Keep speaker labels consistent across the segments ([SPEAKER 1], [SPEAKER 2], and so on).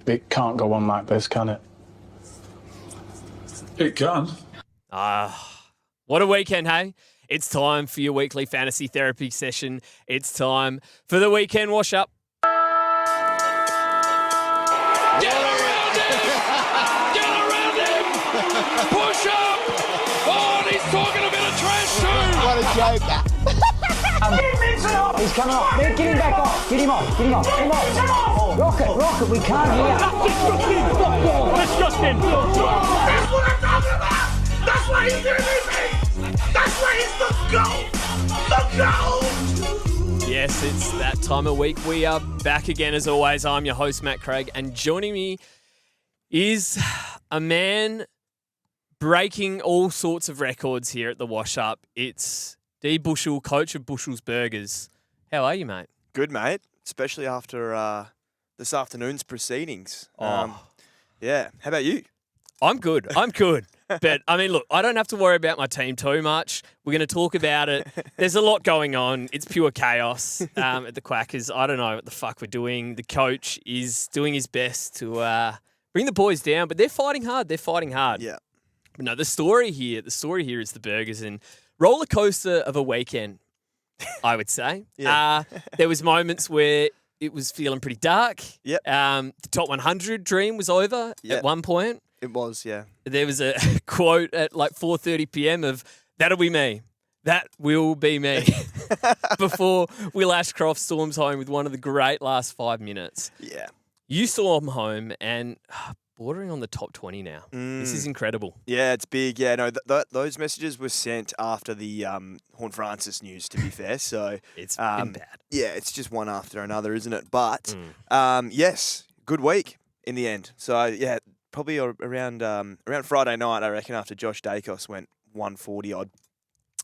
[SPEAKER 1] It can't go on like this, can it?
[SPEAKER 2] It can.
[SPEAKER 3] What a weekend, hey? It's time for your weekly fantasy therapy session. It's time for the weekend wash-up.
[SPEAKER 2] Get around him! Get around him! Push up! Oh, and he's talking a bit of trash too!
[SPEAKER 4] What a joker.
[SPEAKER 5] He's coming off. Get him back off. Get him off. Get him off. Get him off. Rock it. We can't hear.
[SPEAKER 6] Disgusting.
[SPEAKER 7] That's what I'm talking about. That's why he's doing this. That's why he's the GOAT. The GOAT.
[SPEAKER 3] Yes, it's that time of week. We are back again as always. I'm your host, Matt Craig, and joining me is a man breaking all sorts of records here at the Wash Up. It's D. Bushell, coach of Bushell's Burgers. How are you, mate?
[SPEAKER 4] Good, mate. Especially after this afternoon's proceedings. Yeah. How about you?
[SPEAKER 3] I'm good. But, I mean, look, I don't have to worry about my team too much. We're going to talk about it. There's a lot going on. It's pure chaos at the Quackers. I don't know what the fuck we're doing. The coach is doing his best to bring the boys down, but they're fighting hard.
[SPEAKER 4] Yeah.
[SPEAKER 3] But no, the story here is the Burgers and roller coaster of a weekend, I would say.
[SPEAKER 4] Yeah.
[SPEAKER 3] There was moments where it was feeling pretty dark.
[SPEAKER 4] Yep.
[SPEAKER 3] The top 100 dream was over at one point.
[SPEAKER 4] It was, yeah.
[SPEAKER 3] There was a quote at like 4:30 p.m. of, "That'll be me. That will be me," before Will Ashcroft storms home with one of the great last 5 minutes.
[SPEAKER 4] Yeah.
[SPEAKER 3] You storm home and bordering on the top 20 now. This is incredible.
[SPEAKER 4] Yeah, it's big. Yeah, no, those messages were sent after the Horn Francis news, to be fair. So
[SPEAKER 3] It's been bad.
[SPEAKER 4] Yeah, it's just one after another, isn't it? But yes, good week in the end. So yeah, probably around Friday night, I reckon, after Josh Dacos went 140 odd.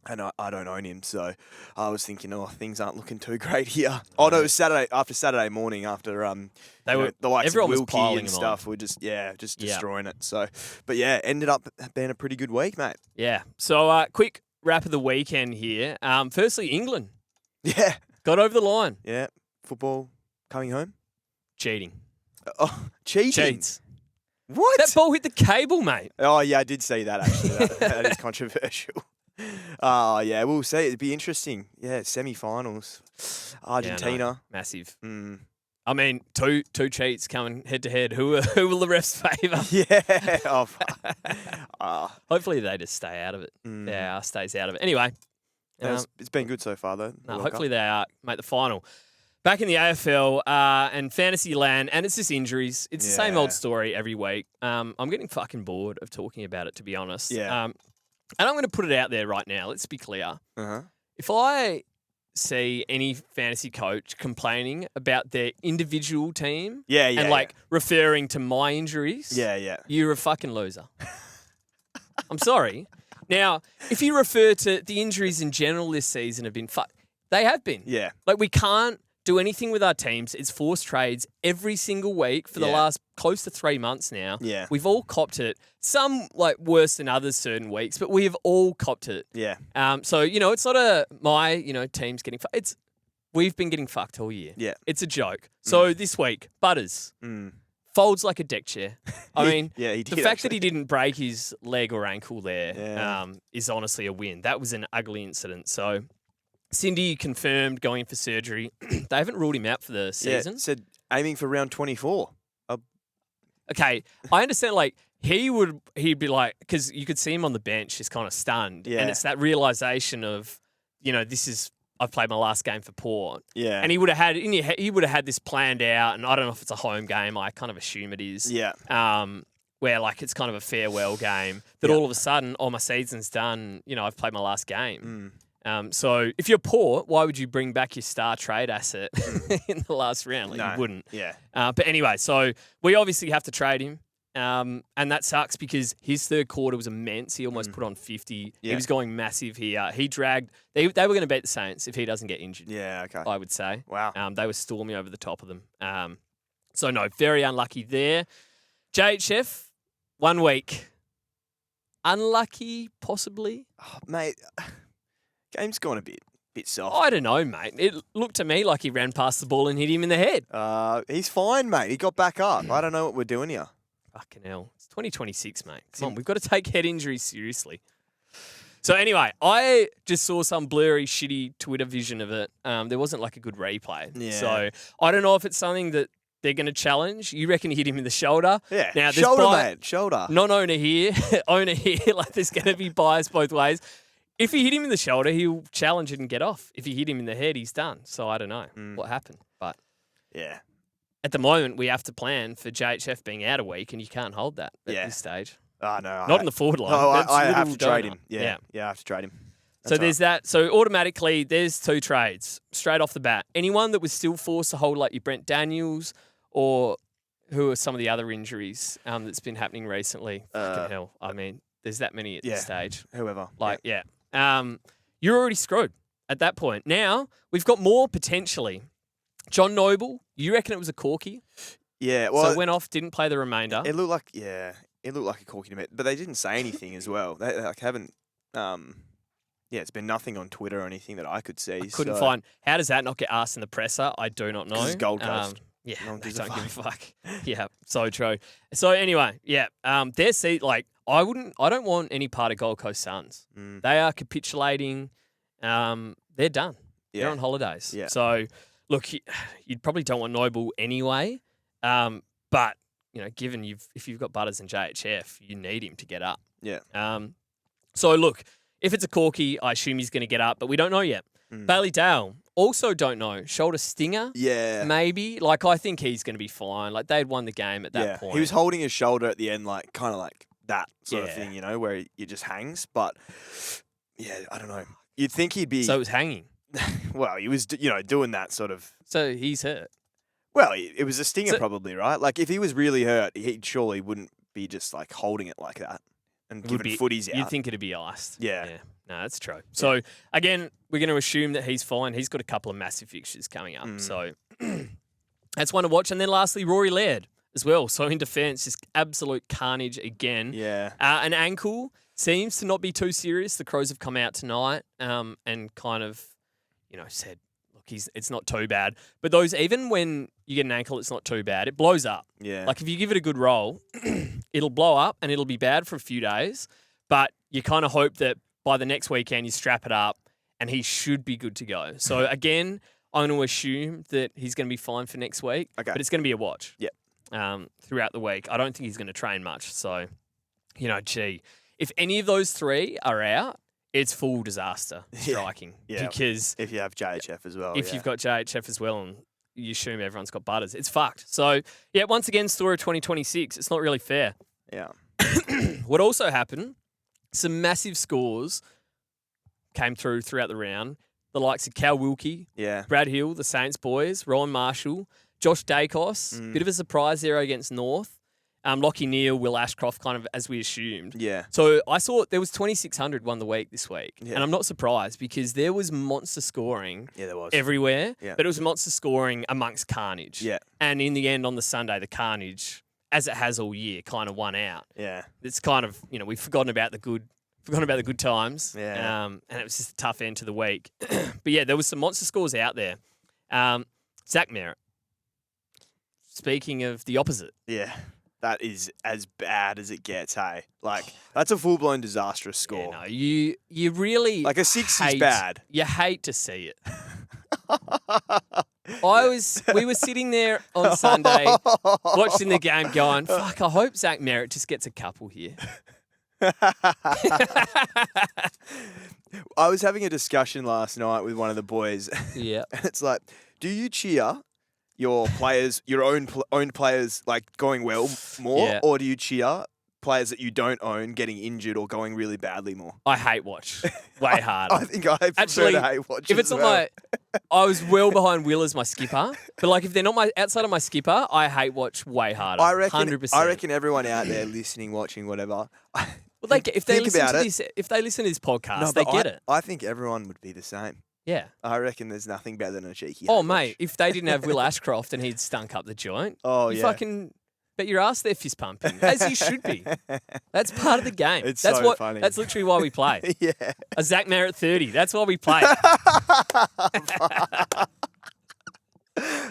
[SPEAKER 4] And I don't own him, so I was thinking, things aren't looking too great here. Oh no, it was Saturday morning after the likes of Wilkie and stuff were just destroying it. So, but yeah, ended up being a pretty good week, mate.
[SPEAKER 3] Yeah. So quick wrap of the weekend here. Firstly, England
[SPEAKER 4] Yeah,
[SPEAKER 3] got over the line.
[SPEAKER 4] yeah, football coming home.
[SPEAKER 3] Cheating.
[SPEAKER 4] Oh, cheating.
[SPEAKER 3] Cheats.
[SPEAKER 4] What?
[SPEAKER 3] That ball hit the cable, mate.
[SPEAKER 4] Oh yeah, I did see that actually. That is controversial. Oh yeah, we'll see. It'd be interesting. Yeah, semi-finals, Argentina.
[SPEAKER 3] Yeah, no, massive.
[SPEAKER 4] Mm.
[SPEAKER 3] I mean, two cheats coming head to head. Who will the refs favour?
[SPEAKER 4] Yeah.
[SPEAKER 3] Hopefully they just stay out of it. Yeah, stays out of it. Anyway,
[SPEAKER 4] It's been good so far though.
[SPEAKER 3] no, hopefully they make the final. Back in the AFL and fantasy land, and it's just injuries. It's the same old story every week. I'm getting fucking bored of talking about it, to be honest.
[SPEAKER 4] Yeah.
[SPEAKER 3] And I'm going to put it out there right now. Let's be clear.
[SPEAKER 4] Uh-huh.
[SPEAKER 3] If I see any fantasy coach complaining about their individual team and referring to my injuries, you're a fucking loser. I'm sorry. Now, if you refer to the injuries in general this season have been they have been.
[SPEAKER 4] Yeah.
[SPEAKER 3] Like, we can't do anything with our teams. It's forced trades every single week for the last close to 3 months now.
[SPEAKER 4] Yeah.
[SPEAKER 3] We've all copped it. Some like worse than others certain weeks, but we have all copped it.
[SPEAKER 4] Yeah.
[SPEAKER 3] So, it's not my team's getting fucked. We've been getting fucked all year.
[SPEAKER 4] Yeah.
[SPEAKER 3] It's a joke. So this week, Butters folds like a deck chair. I mean,
[SPEAKER 4] he did,
[SPEAKER 3] the fact that he didn't break his leg or ankle there is
[SPEAKER 4] Yeah.
[SPEAKER 3] honestly a win. That was an ugly incident. So Cindy confirmed going in for surgery. They haven't ruled him out for the season.
[SPEAKER 4] Yeah, said aiming for round 24.
[SPEAKER 3] Okay, I understand. Like he'd be like, because you could see him on the bench, just kind of stunned,
[SPEAKER 4] Yeah.
[SPEAKER 3] and it's that realization of, I've played my last game for Port,
[SPEAKER 4] Yeah.
[SPEAKER 3] and he would have had this planned out, and I don't know if it's a home game. I kind of assume it is.
[SPEAKER 4] Yeah.
[SPEAKER 3] Where like it's kind of a farewell game. That all of a sudden, my season's done. I've played my last game. So if you're Port, why would you bring back your star trade asset in the last round? Like, you wouldn't.
[SPEAKER 4] Yeah.
[SPEAKER 3] But anyway, so we obviously have to trade him. And that sucks because his third quarter was immense. He almost put on 50.
[SPEAKER 4] Yeah.
[SPEAKER 3] He was going massive here. He dragged. They were going to beat the Saints if he doesn't get injured.
[SPEAKER 4] Yeah, okay.
[SPEAKER 3] I would say.
[SPEAKER 4] Wow.
[SPEAKER 3] They were storming over the top of them. So no, very unlucky there. JHF, 1 week. Unlucky, possibly.
[SPEAKER 4] Oh, mate, game's gone a bit. bit soft.
[SPEAKER 3] I don't know, mate. It looked to me like he ran past the ball and hit him in the head.
[SPEAKER 4] He's fine, mate. He got back up. I don't know what we're doing here.
[SPEAKER 3] Fucking hell. It's 2026, mate. Come on, we've got to take head injuries seriously. So anyway, I just saw some blurry, shitty Twitter vision of it. There wasn't like a good replay.
[SPEAKER 4] Yeah.
[SPEAKER 3] So I don't know if it's something that they're going to challenge. You reckon he hit him in the shoulder?
[SPEAKER 4] Yeah,
[SPEAKER 3] now,
[SPEAKER 4] shoulder, mate, shoulder.
[SPEAKER 3] Non-owner here, owner here. Like there's going to be bias both ways. If he hit him in the shoulder, he'll challenge it and get off. If he hit him in the head, he's done. So I don't know what happened. But
[SPEAKER 4] yeah,
[SPEAKER 3] at the moment, we have to plan for JHF being out a week, and you can't hold that at this stage.
[SPEAKER 4] Oh, no.
[SPEAKER 3] Not in the forward line.
[SPEAKER 4] No,
[SPEAKER 3] That's
[SPEAKER 4] I
[SPEAKER 3] little
[SPEAKER 4] have to trade
[SPEAKER 3] donut.
[SPEAKER 4] him. Yeah, I have to trade him.
[SPEAKER 3] So there's that. So automatically, there's 2 trades straight off the bat. Anyone that was still forced to hold, like your Brent Daniels, or who are some of the other injuries that's been happening recently? Fucking hell. I mean, there's that many at this stage.
[SPEAKER 4] Whoever.
[SPEAKER 3] Like, you're already screwed at that point. Now, we've got more potentially. John Noble, you reckon it was a corky?
[SPEAKER 4] Yeah, well,
[SPEAKER 3] so it went off, didn't play the remainder.
[SPEAKER 4] It looked like a corky to me, but they didn't say anything as well. They like haven't. It's been nothing on Twitter or anything that I could see.
[SPEAKER 3] I couldn't find. How does that not get asked in the presser? I do not know.
[SPEAKER 4] It's Gold Coast.
[SPEAKER 3] Yeah,
[SPEAKER 4] no one
[SPEAKER 3] they
[SPEAKER 4] gives a
[SPEAKER 3] don't give a fuck. Yeah, so true. So anyway, their seat. Like I don't want any part of Gold Coast Suns. They are capitulating. They're done. They're on holidays. Yeah. So look, you'd probably don't want Noble anyway. But given if you've got Butters and JHF, you need him to get up.
[SPEAKER 4] Yeah.
[SPEAKER 3] So look, if it's a corky, I assume he's going to get up, but we don't know yet. Bailey Dale, also don't know. Shoulder stinger?
[SPEAKER 4] Yeah.
[SPEAKER 3] Maybe. Like, I think he's going to be fine. Like, they'd won the game at that point.
[SPEAKER 4] He was holding his shoulder at the end, like, kind of like that sort of thing, where he just hangs. But, I don't know. You'd think he'd be...
[SPEAKER 3] So it was hanging?
[SPEAKER 4] Well, he was, doing that sort of...
[SPEAKER 3] So he's hurt?
[SPEAKER 4] Well, it was a stinger probably, right? Like, if he was really hurt, he surely wouldn't be just, like, holding it like that and giving footies out.
[SPEAKER 3] You'd think it'd be iced.
[SPEAKER 4] Yeah.
[SPEAKER 3] No, that's true. So, again, we're going to assume that he's fine. He's got a couple of massive fixtures coming up. So, that's one to watch. And then lastly, Rory Laird as well. So, in defence, just absolute carnage again.
[SPEAKER 4] Yeah.
[SPEAKER 3] An ankle seems to not be too serious. The Crows have come out tonight and kind of, said, look, it's not too bad. But those, even when you get an ankle, it's not too bad. It blows up.
[SPEAKER 4] Yeah.
[SPEAKER 3] Like, if you give it a good roll, it'll blow up and it'll be bad for a few days. But you kind of hope that by the next weekend, you strap it up and he should be good to go. So, again, I'm going to assume that he's going to be fine for next week.
[SPEAKER 4] Okay.
[SPEAKER 3] But it's going to be a watch.
[SPEAKER 4] Yep.
[SPEAKER 3] Throughout the week. I don't think he's going to train much. So, if any of those 3 are out, it's full disaster striking.
[SPEAKER 4] Yeah.
[SPEAKER 3] Because
[SPEAKER 4] if you have JHF as well.
[SPEAKER 3] If you've got JHF as well and you assume everyone's got Butters, it's fucked. So, once again, story of 2026. It's not really fair.
[SPEAKER 4] Yeah.
[SPEAKER 3] What also happened, some massive scores came throughout the round. The likes of Cal Wilkie, Brad Hill, the Saints boys, Ryan Marshall, Josh Dacos, bit of a surprise there against North. Lockie Neal, Will Ashcroft, kind of as we assumed.
[SPEAKER 4] Yeah.
[SPEAKER 3] So I saw there was 2,600 won the week this week.
[SPEAKER 4] Yeah.
[SPEAKER 3] And I'm not surprised because there was monster scoring
[SPEAKER 4] there was.
[SPEAKER 3] everywhere.
[SPEAKER 4] Yeah.
[SPEAKER 3] But it was monster scoring amongst carnage.
[SPEAKER 4] Yeah.
[SPEAKER 3] And in the end on the Sunday, the carnage, as it has all year, kind of won out.
[SPEAKER 4] Yeah.
[SPEAKER 3] It's kind of, we've forgotten about the good times.
[SPEAKER 4] Yeah.
[SPEAKER 3] And it was just a tough end to the week. But there was some monster scores out there. Zach Merritt. Speaking of the opposite.
[SPEAKER 4] Yeah. That is as bad as it gets, hey? Like, that's a full-blown disastrous score.
[SPEAKER 3] Yeah, no, you really...
[SPEAKER 4] Like, a 6 is bad.
[SPEAKER 3] You hate to see it. We were sitting there on Sunday watching the game going, fuck, I hope Zach Merritt just gets a couple here.
[SPEAKER 4] I was having a discussion last night with one of the boys.
[SPEAKER 3] Yeah.
[SPEAKER 4] And it's like, do you cheer your players, your own players, like going well more, or do you cheer players that you don't own getting injured or going really badly more?
[SPEAKER 3] I hate watch way harder.
[SPEAKER 4] I think I prefer to hate watch.
[SPEAKER 3] If it's not I was well behind Will as my skipper, but like if they're not outside of my skipper, I hate watch way harder.
[SPEAKER 4] I reckon
[SPEAKER 3] 100%.
[SPEAKER 4] I reckon everyone out there listening, watching, whatever.
[SPEAKER 3] Well, if they listen to this podcast, they get it.
[SPEAKER 4] I think everyone would be the same.
[SPEAKER 3] Yeah.
[SPEAKER 4] I reckon there's nothing better than a cheeky.
[SPEAKER 3] Oh, mate, if they didn't have Will Ashcroft and he'd stunk up the joint,
[SPEAKER 4] you
[SPEAKER 3] fucking Bet your ass they're fist pumping, as you should be. That's part of the game.
[SPEAKER 4] It's
[SPEAKER 3] that's
[SPEAKER 4] so funny.
[SPEAKER 3] That's literally why we play.
[SPEAKER 4] Yeah.
[SPEAKER 3] A Zach Merritt 30. That's why we play.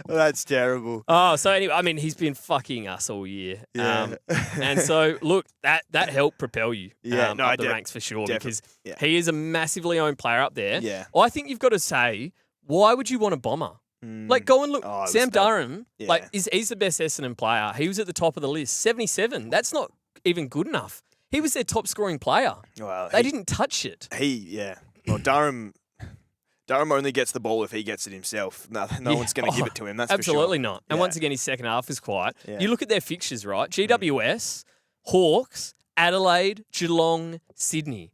[SPEAKER 4] That's terrible.
[SPEAKER 3] Oh, so anyway, I mean, he's been fucking us all year.
[SPEAKER 4] Yeah.
[SPEAKER 3] And so, look, that helped propel you
[SPEAKER 4] Yeah,
[SPEAKER 3] up the ranks for sure because
[SPEAKER 4] yeah.
[SPEAKER 3] he is a massively owned player up there.
[SPEAKER 4] Yeah.
[SPEAKER 3] I think you've got to say, why would you want a Bomber? Like, go and look.
[SPEAKER 4] Oh,
[SPEAKER 3] Sam Durham,
[SPEAKER 4] Yeah.
[SPEAKER 3] like, he's the best Essendon player. He was at the top of the list, 77. That's not even good enough. He was their top scoring player.
[SPEAKER 4] Well,
[SPEAKER 3] They didn't touch it.
[SPEAKER 4] Well, Durham only gets the ball if he gets it himself. No one's going to give it to him. That's
[SPEAKER 3] absolutely
[SPEAKER 4] for sure.
[SPEAKER 3] not. And once again, his second half was quiet.
[SPEAKER 4] Yeah.
[SPEAKER 3] You look at their fixtures, right? GWS, Hawks, Adelaide, Geelong, Sydney.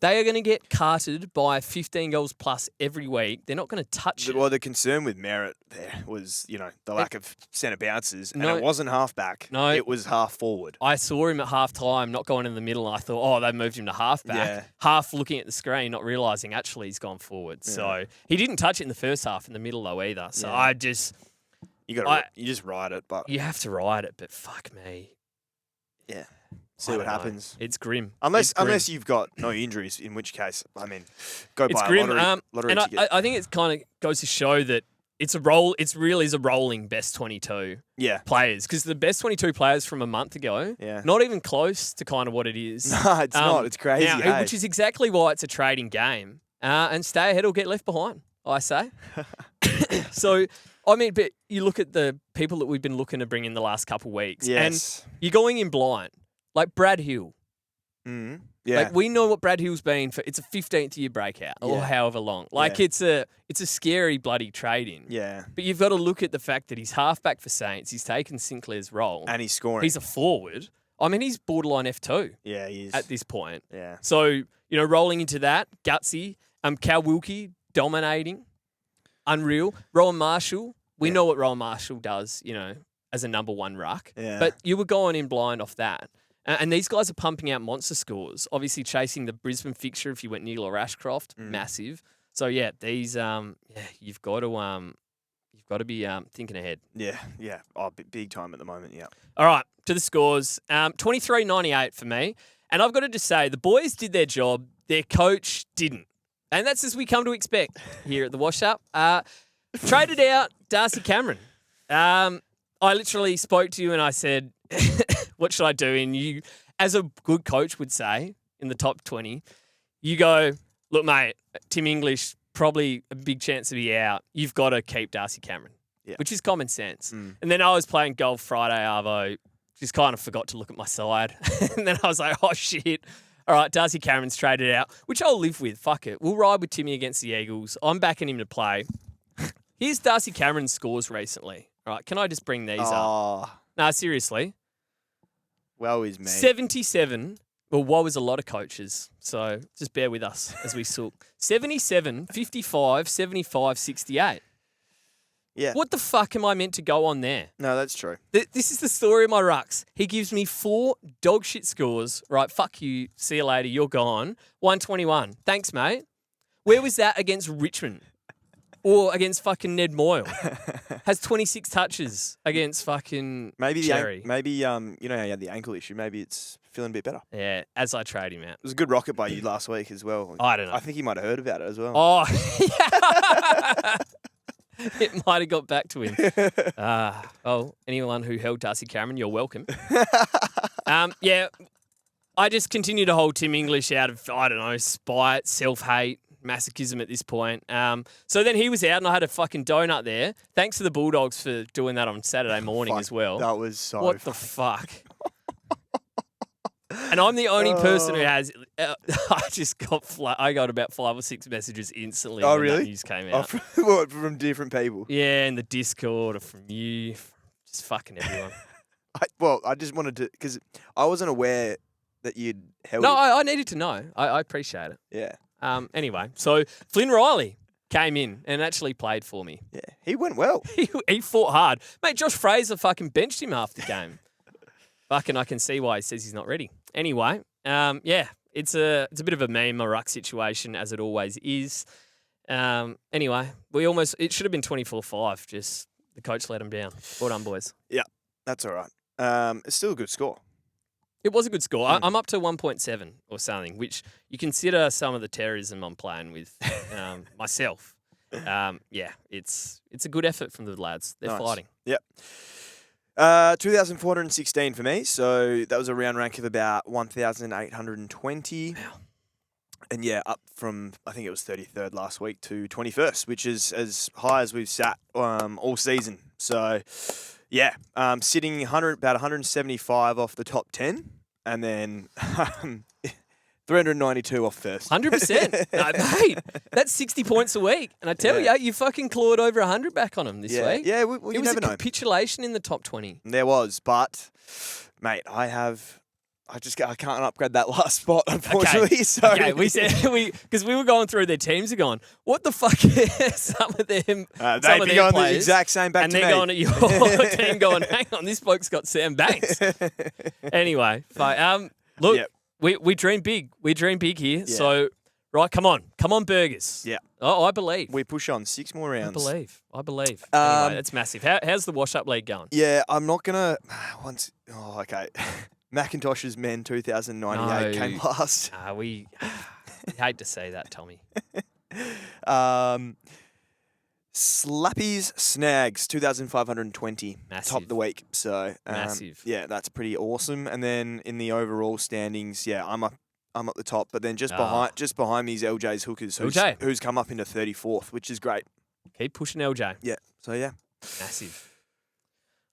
[SPEAKER 3] They are going to get carted by 15 goals plus every week. They're not going to touch it.
[SPEAKER 4] Well, the concern with Merritt there was, the lack of centre bounces. And
[SPEAKER 3] No.
[SPEAKER 4] it wasn't half back.
[SPEAKER 3] No.
[SPEAKER 4] It was half forward.
[SPEAKER 3] I saw him at half time, not going in the middle. And I thought, they moved him to half back.
[SPEAKER 4] Yeah.
[SPEAKER 3] Half looking at the screen, not realising actually he's gone forward. So he didn't touch it in the first half in the middle though either. So
[SPEAKER 4] Yeah. You just ride it, but
[SPEAKER 3] you have to ride it, but fuck me.
[SPEAKER 4] yeah.
[SPEAKER 3] I
[SPEAKER 4] See what
[SPEAKER 3] don't know.
[SPEAKER 4] happens.
[SPEAKER 3] It's grim.
[SPEAKER 4] Unless
[SPEAKER 3] It's grim.
[SPEAKER 4] unless you've got no injuries, in which case, I mean, go
[SPEAKER 3] It's
[SPEAKER 4] buy
[SPEAKER 3] grim.
[SPEAKER 4] a lottery
[SPEAKER 3] and
[SPEAKER 4] ticket.
[SPEAKER 3] I think it kind of goes to show that it's a roll. It's really is a rolling best 22
[SPEAKER 4] yeah.
[SPEAKER 3] players because the best 22 players from a month ago,
[SPEAKER 4] Yeah.
[SPEAKER 3] not even close to kind of what it is.
[SPEAKER 4] No, it's not. It's crazy.
[SPEAKER 3] Now,
[SPEAKER 4] hey?
[SPEAKER 3] which is exactly why it's a trading game. And stay ahead or get left behind, I say. So, I mean, but you look at the people that we've been looking to bring in the last couple of weeks,
[SPEAKER 4] Yes.
[SPEAKER 3] and you're going in blind, like Brad Hill.
[SPEAKER 4] Mm. Yeah.
[SPEAKER 3] Like we know what Brad Hill's been for. It's a 15th year breakout or
[SPEAKER 4] Yeah.
[SPEAKER 3] however long. Like
[SPEAKER 4] Yeah.
[SPEAKER 3] it's a scary bloody trade in.
[SPEAKER 4] yeah.
[SPEAKER 3] But you've got to look at the fact that he's halfback for Saints. He's taken Sinclair's role.
[SPEAKER 4] And he's scoring.
[SPEAKER 3] He's a forward. I mean, he's borderline F2
[SPEAKER 4] yeah, he is.
[SPEAKER 3] at this point.
[SPEAKER 4] Yeah.
[SPEAKER 3] So, rolling into that, gutsy. Cal Wilkie dominating. Unreal. Rowan Marshall. We know what Rowan Marshall does, as a number one ruck.
[SPEAKER 4] Yeah.
[SPEAKER 3] But you were going in blind off that. And these guys are pumping out monster scores. Obviously chasing the Brisbane fixture if you went Neil or Ashcroft. Massive. So yeah, these you've got to be thinking ahead.
[SPEAKER 4] Yeah. Yeah. Oh, big time at the moment. Yeah.
[SPEAKER 3] All right, to the scores. 23-98 for me. And I've got to just say, the boys did their job. Their coach didn't. And that's as we come to expect here at the Wash Up. Traded out Darcy Cameron. I literally spoke to you and I said, what should I do? And you, as a good coach would say, in the top 20, you go, look, mate, Tim English, probably a big chance to be out. You've got to keep Darcy Cameron, which is common sense. And then I was playing golf Friday, Arvo, just kind of forgot to look at my side. And then I was like, oh, shit. All right, Darcy Cameron's traded out, which I'll live with. Fuck it. We'll ride with Timmy against the Eagles. I'm backing him to play. Here's Darcy Cameron's scores recently. All right, can I just bring these up? No, seriously.
[SPEAKER 4] Well, is me.
[SPEAKER 3] 77. Well, woe is a lot of coaches, so just bear with us as we sook. 77, 55, 75, 68.
[SPEAKER 4] Yeah.
[SPEAKER 3] What the fuck am I meant to go on there?
[SPEAKER 4] No, that's true.
[SPEAKER 3] This is the story of my rucks. He gives me 4 dog shit scores. Right, fuck you. See you later. You're gone. 121. Thanks, mate. Where was that against Richmond? Or against fucking Ned Moyle? Has 26 touches against fucking Cherry.
[SPEAKER 4] Maybe you know how you had the ankle issue. Maybe it's feeling a bit better.
[SPEAKER 3] Yeah, as I trade him out.
[SPEAKER 4] It was a good rocket by you last week as well.
[SPEAKER 3] I don't know.
[SPEAKER 4] I think he might have heard about it as well.
[SPEAKER 3] Oh, it might have got back to him. Anyone who held Darcy Cameron, you're welcome. Yeah, I just continue to hold Tim English out of, I don't know, spite, self-hate, masochism at this point. So then he was out and I had a fucking donut there. Thanks to the Bulldogs for doing that on Saturday morning as well.
[SPEAKER 4] That was so
[SPEAKER 3] What the fuck? And I'm the only person who has. I just got I got about 5 or 6 messages instantly.
[SPEAKER 4] Oh,
[SPEAKER 3] when
[SPEAKER 4] really?
[SPEAKER 3] That news came out.
[SPEAKER 4] From different people?
[SPEAKER 3] Yeah, in the Discord or from you, just fucking everyone.
[SPEAKER 4] I just wanted to, because I wasn't aware that you'd held
[SPEAKER 3] No,
[SPEAKER 4] it.
[SPEAKER 3] I needed to know. I appreciate it.
[SPEAKER 4] Yeah.
[SPEAKER 3] Anyway, so Flynn Riley came in and actually played for me.
[SPEAKER 4] Yeah. He went well.
[SPEAKER 3] He fought hard. Mate, Josh Fraser fucking benched him after the game. Fucking, I can see why he says he's not ready. Anyway, yeah, it's a bit of a meme, a ruck situation, as it always is. Anyway, it should have been 24-5, just the coach let him down. Well done, boys.
[SPEAKER 4] Yeah. That's all right. It's still a good score.
[SPEAKER 3] It was a good score. I'm up to 1.7 or something, which you consider some of the terrorism I'm playing with myself. It's a good effort from the lads. They're fighting.
[SPEAKER 4] Yep. 2,416 for me. So that was a round rank of about 1,820.
[SPEAKER 3] Wow.
[SPEAKER 4] And yeah, up from, I think it was 33rd last week to 21st, which is as high as we've sat all season. So yeah, sitting about 175 off the top 10, and then 392 off first.
[SPEAKER 3] 100%. Mate, that's 60 points a week. And I tell you, you fucking clawed over 100 back on them this week.
[SPEAKER 4] Yeah, well,
[SPEAKER 3] it
[SPEAKER 4] you
[SPEAKER 3] was
[SPEAKER 4] never
[SPEAKER 3] a
[SPEAKER 4] know.
[SPEAKER 3] capitulation in the top 20.
[SPEAKER 4] There was, but mate, I can't upgrade that last spot, unfortunately.
[SPEAKER 3] Okay, we said because we were going through their teams and going, what the fuck is some of them?
[SPEAKER 4] They'd be going the exact same back
[SPEAKER 3] and
[SPEAKER 4] to me.
[SPEAKER 3] they're going at your team going, hang on, this bloke's got Sam Banks. Anyway, look, we dream big. We dream big here.
[SPEAKER 4] Yeah.
[SPEAKER 3] So, right, come on, Burgers.
[SPEAKER 4] Yeah.
[SPEAKER 3] Oh, I believe.
[SPEAKER 4] We push on 6 more rounds.
[SPEAKER 3] I believe. Anyway, that's massive. How's the wash-up league going?
[SPEAKER 4] Yeah, I'm not going to... okay. Macintosh's men 2098 came last.
[SPEAKER 3] We hate to say that, Tommy.
[SPEAKER 4] Slappy's Snags 2,520
[SPEAKER 3] Massive.
[SPEAKER 4] top of the week. So
[SPEAKER 3] Massive.
[SPEAKER 4] Yeah, that's pretty awesome. And then in the overall standings, I'm up the top, but then just behind me is LJ's Hookers, who's come up into 34th, which is great.
[SPEAKER 3] Keep pushing LJ.
[SPEAKER 4] Yeah. So yeah,
[SPEAKER 3] massive.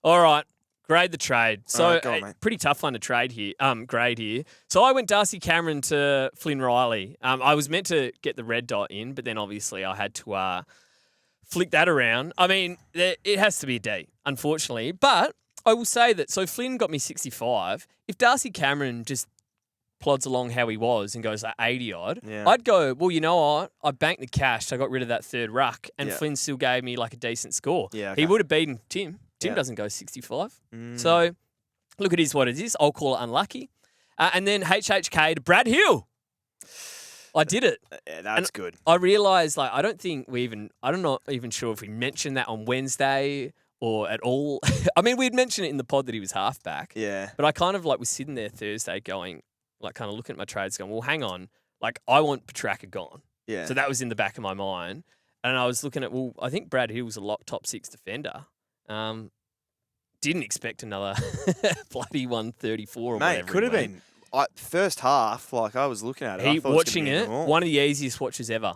[SPEAKER 3] All right. Grade the trade. So,
[SPEAKER 4] go on, mate.
[SPEAKER 3] Pretty tough one to grade here. So I went Darcy Cameron to Flynn Riley. I was meant to get the red dot in, but then obviously I had to flick that around. I mean, it has to be a D, unfortunately. But I will say that, so Flynn got me 65. If Darcy Cameron just plods along how he was and goes like 80-odd, I'd go, well, you know what? I banked the cash. I got rid of that third ruck, and Flynn still gave me like a decent score.
[SPEAKER 4] Yeah,
[SPEAKER 3] He would have beaten Tim. Tim doesn't go 65. So, look, it is what it is. I'll call it unlucky. And then HHK to Brad Hill. I did it.
[SPEAKER 4] Yeah, that's good.
[SPEAKER 3] I realised, like, I'm not even sure if we mentioned that on Wednesday or at all. I mean, we'd mentioned it in the pod that he was halfback.
[SPEAKER 4] Yeah.
[SPEAKER 3] But I kind of, like, was sitting there Thursday going, like, kind of looking at my trades going, well, hang on. Like, I want Petraka gone.
[SPEAKER 4] Yeah.
[SPEAKER 3] So that was in the back of my mind. And I was looking at, well, I think Brad Hill was a top 6 defender. Didn't expect another bloody 134 or whatever.
[SPEAKER 4] Mate, could have been. First half, like I was looking at it.
[SPEAKER 3] Watching it, one of the easiest watches ever.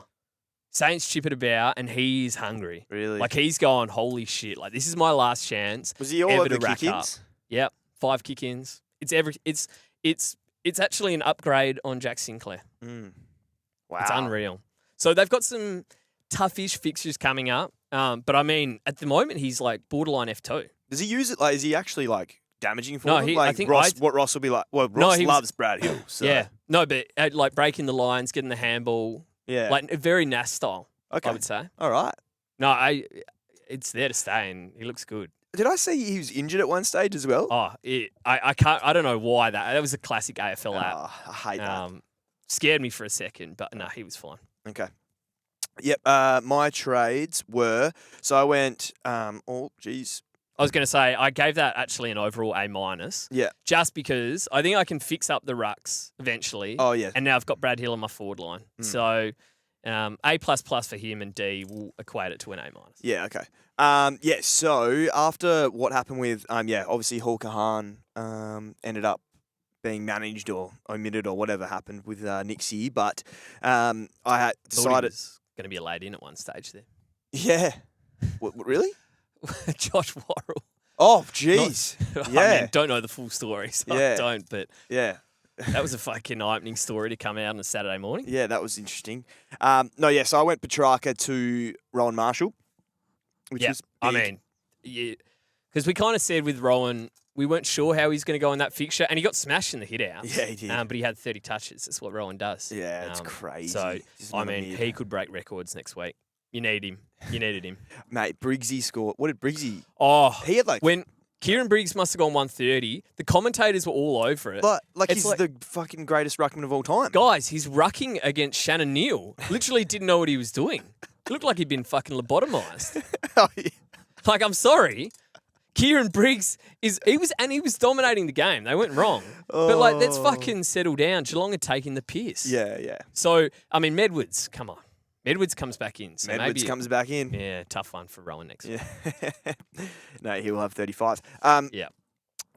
[SPEAKER 3] Saints chip it about, and he's hungry.
[SPEAKER 4] Really?
[SPEAKER 3] Like he's going, holy shit! Like this is my last chance.
[SPEAKER 4] Was he all
[SPEAKER 3] ever
[SPEAKER 4] over
[SPEAKER 3] to
[SPEAKER 4] the
[SPEAKER 3] rack
[SPEAKER 4] kick-ins?
[SPEAKER 3] up. Yep, 5 kick-ins. It's actually an upgrade on Jack Sinclair.
[SPEAKER 4] Wow,
[SPEAKER 3] it's unreal. So they've got some toughish fixtures coming up. But I mean, at the moment, he's like borderline F2.
[SPEAKER 4] Does he use it? Like, is he actually like damaging for
[SPEAKER 3] No,
[SPEAKER 4] them?
[SPEAKER 3] I think
[SPEAKER 4] what Ross will be like. Well, Ross loves Brad Hill. So.
[SPEAKER 3] Yeah, no, but like breaking the lines, getting the handball.
[SPEAKER 4] Yeah,
[SPEAKER 3] like very Nas style. Okay, I would say.
[SPEAKER 4] All right.
[SPEAKER 3] No, it's there to stay, and he looks good.
[SPEAKER 4] Did I say he was injured at one stage as well?
[SPEAKER 3] Oh, I can't. I don't know why that. That was a classic AFL app.
[SPEAKER 4] I hate that.
[SPEAKER 3] Scared me for a second, but no, he was fine.
[SPEAKER 4] Okay. Yep. My trades were I went. Oh, geez.
[SPEAKER 3] I was going to say I gave that actually an overall A-.
[SPEAKER 4] Yeah.
[SPEAKER 3] Just because I think I can fix up the rucks eventually.
[SPEAKER 4] Oh yeah.
[SPEAKER 3] And now I've got Brad Hill on my forward line, so A++ for him, and D will equate it to an A-.
[SPEAKER 4] Yeah. Okay. Yeah. So after what happened with obviously Hall Kahan ended up being managed or omitted or whatever happened with Nixie, but I had decided
[SPEAKER 3] going to be a laid in at one stage there.
[SPEAKER 4] Yeah. What really?
[SPEAKER 3] Josh Worrell.
[SPEAKER 4] Oh, jeez. Yeah.
[SPEAKER 3] I mean, don't know the full story, so I don't, but
[SPEAKER 4] yeah.
[SPEAKER 3] That was a fucking eye-opening story to come out on a Saturday morning.
[SPEAKER 4] Yeah, that was interesting. So I went Petrarca to Rowan Marshall, which was big.
[SPEAKER 3] I mean, because we kind of said with Rowan, we weren't sure how he's going to go in that fixture, and he got smashed in the hit-outs.
[SPEAKER 4] Yeah, he did.
[SPEAKER 3] But he had 30 touches. That's what Rowan does.
[SPEAKER 4] Yeah, it's crazy.
[SPEAKER 3] So, I mean, he could break records next week. You need him. You needed him.
[SPEAKER 4] Mate, Briggsy scored. What did Briggsy?
[SPEAKER 3] Oh,
[SPEAKER 4] he had
[SPEAKER 3] when Kieran Briggs must have gone 130. The commentators were all over it.
[SPEAKER 4] Like he's the fucking greatest ruckman of all time.
[SPEAKER 3] Guys, he's rucking against Shannon Neal. Literally didn't know what he was doing. It looked like he'd been fucking lobotomized.
[SPEAKER 4] Oh, yeah.
[SPEAKER 3] Like, I'm sorry. Kieran Briggs he was dominating the game. They weren't wrong. But like, let's fucking settle down. Geelong are taking the piss.
[SPEAKER 4] Yeah.
[SPEAKER 3] So, I mean, Medwards, come on. Medwards comes back in. So
[SPEAKER 4] Medwards comes back in.
[SPEAKER 3] Yeah, tough one for Rowan next week.
[SPEAKER 4] No, he will have 35.
[SPEAKER 3] Yeah.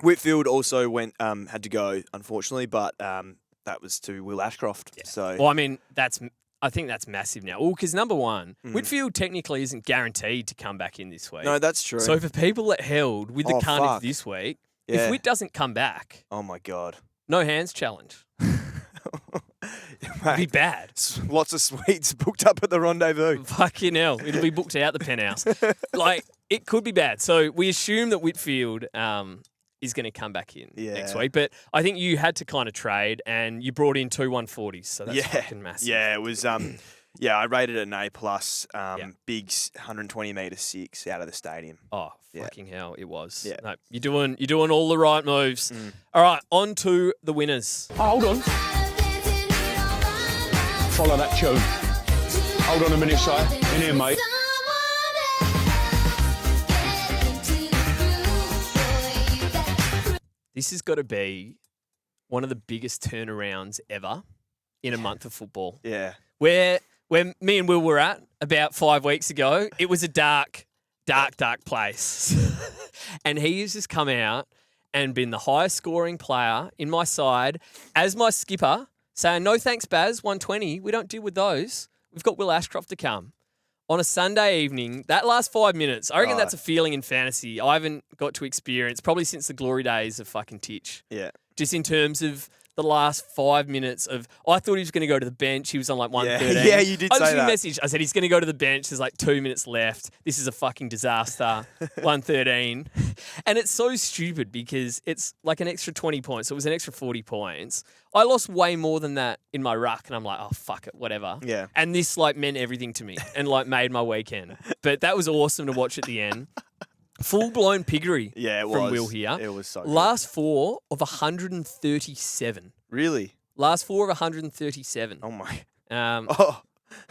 [SPEAKER 4] Whitfield also had to go, unfortunately, but that was to Will Ashcroft.
[SPEAKER 3] Yeah.
[SPEAKER 4] So,
[SPEAKER 3] well, I mean, I think that's massive now. Well, because number one, Whitfield technically isn't guaranteed to come back in this week.
[SPEAKER 4] No, that's true.
[SPEAKER 3] So for people that held with the carnage this week, if Whit doesn't come back,
[SPEAKER 4] oh my God,
[SPEAKER 3] no hands challenge. It'd be bad.
[SPEAKER 4] Lots of sweets booked up at the rendezvous.
[SPEAKER 3] Fucking hell, it'll be booked out the penthouse. Like, it could be bad. So we assume that Whitfield is going to come back in next week. But I think you had to kind of trade, and you brought in 2 140s, so that's fucking massive.
[SPEAKER 4] Yeah, it was. I rated it an A+. Biggs 120 metre 6 out of the stadium.
[SPEAKER 3] Oh, fucking hell, it was.
[SPEAKER 4] Yeah.
[SPEAKER 3] No, you're doing all the right moves. All right, on to the winners.
[SPEAKER 7] Hold on. Follow that tune. Hold on a minute, Si. In here, mate.
[SPEAKER 3] This has got to be one of the biggest turnarounds ever in a month of football.
[SPEAKER 4] Yeah.
[SPEAKER 3] Where me and Will were at about 5 weeks ago, it was a dark place. And he has just come out and been the highest scoring player in my side as my skipper, saying, no thanks, Baz, 120. We don't deal with those. We've got Will Ashcroft to come. On a Sunday evening, that last 5 minutes, I reckon that's a feeling in fantasy I haven't got to experience probably since the glory days of fucking Titch.
[SPEAKER 4] Yeah.
[SPEAKER 3] Just in terms of the last 5 minutes of, I thought he was going to go to the bench. He was on like 1:13.
[SPEAKER 4] Yeah, you did say that.
[SPEAKER 3] I message. I said, he's going to go to the bench. There's like 2 minutes left. This is a fucking disaster. 1:13. And it's so stupid because it's like an extra 20 points. So it was an extra 40 points. I lost way more than that in my ruck. And I'm like, oh, fuck it, whatever.
[SPEAKER 4] Yeah.
[SPEAKER 3] And this like meant everything to me and like made my weekend. But that was awesome to watch at the end. Full-blown piggery from Will here.
[SPEAKER 4] It was so good.
[SPEAKER 3] Last 4 of 137.
[SPEAKER 4] Really?
[SPEAKER 3] Last 4 of 137.
[SPEAKER 4] Oh, my.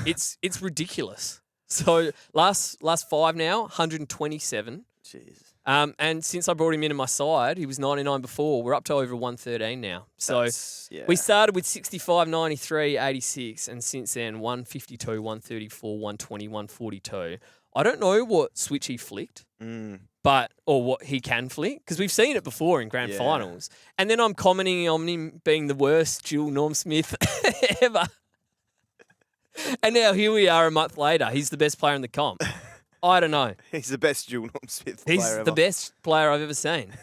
[SPEAKER 3] It's ridiculous. So last 5 now, 127.
[SPEAKER 4] Jeez.
[SPEAKER 3] And since I brought him into my side, he was 99 before. We're up to over 113 now. So we started with 65, 93, 86, and since then 152, 134, 120, 142. I don't know what switch he flicked, or what he can flick, because we've seen it before in grand finals. And then I'm commenting on him being the worst dual Norm Smith ever. And now here we are a month later. He's the best player in the comp. I don't know.
[SPEAKER 4] He's the best dual Norm Smith player
[SPEAKER 3] He's
[SPEAKER 4] ever.
[SPEAKER 3] the best player I've ever seen.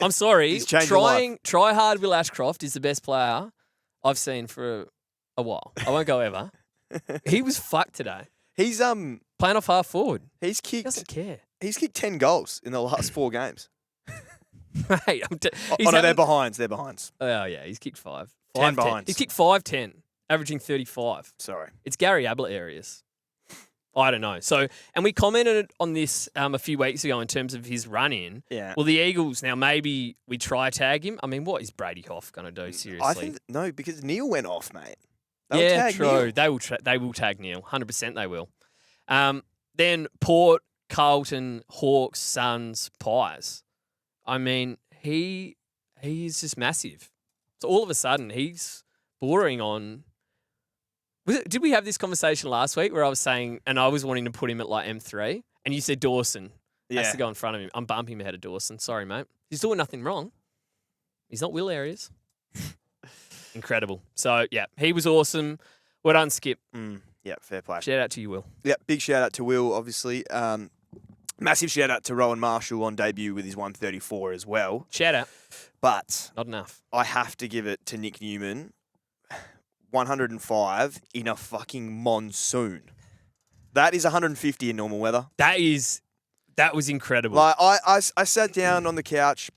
[SPEAKER 3] I'm sorry.
[SPEAKER 4] He's changed your life.
[SPEAKER 3] Try hard Will Ashcroft is the best player I've seen for a while. I won't go ever. He was fucked today.
[SPEAKER 4] He's
[SPEAKER 3] Playing off half forward.
[SPEAKER 4] He
[SPEAKER 3] doesn't care.
[SPEAKER 4] He's kicked 10 goals in the last 4 games.
[SPEAKER 3] Mate,
[SPEAKER 4] they're behinds. They're behinds.
[SPEAKER 3] Oh yeah, he's kicked 5.
[SPEAKER 4] 10 behinds.
[SPEAKER 3] He's kicked 5-10, averaging 35.
[SPEAKER 4] Sorry.
[SPEAKER 3] It's Gary Ablett areas. I don't know. So, and we commented on this a few weeks ago in terms of his run-in.
[SPEAKER 4] Yeah.
[SPEAKER 3] Well, the Eagles, now maybe we try tag him. I mean, what is Brady Hoff going to do, seriously?
[SPEAKER 4] I think, no, because Neil went off, mate.
[SPEAKER 3] True. Neil. They will tag Neil. 100% they will. Then Port, Carlton, Hawks, Suns, Pies. I mean, he is just massive. So all of a sudden, he's bordering on... Did we have this conversation last week where I was saying, and I was wanting to put him at like M3, and you said Dawson has to go in front of him. I'm bumping him ahead of Dawson. Sorry, mate. He's doing nothing wrong. He's not Will Arias. Incredible. So, yeah, he was awesome. Well done, Skip.
[SPEAKER 4] Yeah, fair play.
[SPEAKER 3] Shout out to you, Will.
[SPEAKER 4] Yeah, big shout out to Will, obviously. Massive shout out to Rowan Marshall on debut with his 134 as well.
[SPEAKER 3] Shout out.
[SPEAKER 4] But
[SPEAKER 3] not enough.
[SPEAKER 4] I have to give it to Nick Newman. 105 in a fucking monsoon. That is 150 in normal weather.
[SPEAKER 3] That was incredible.
[SPEAKER 4] Like I sat down on the couch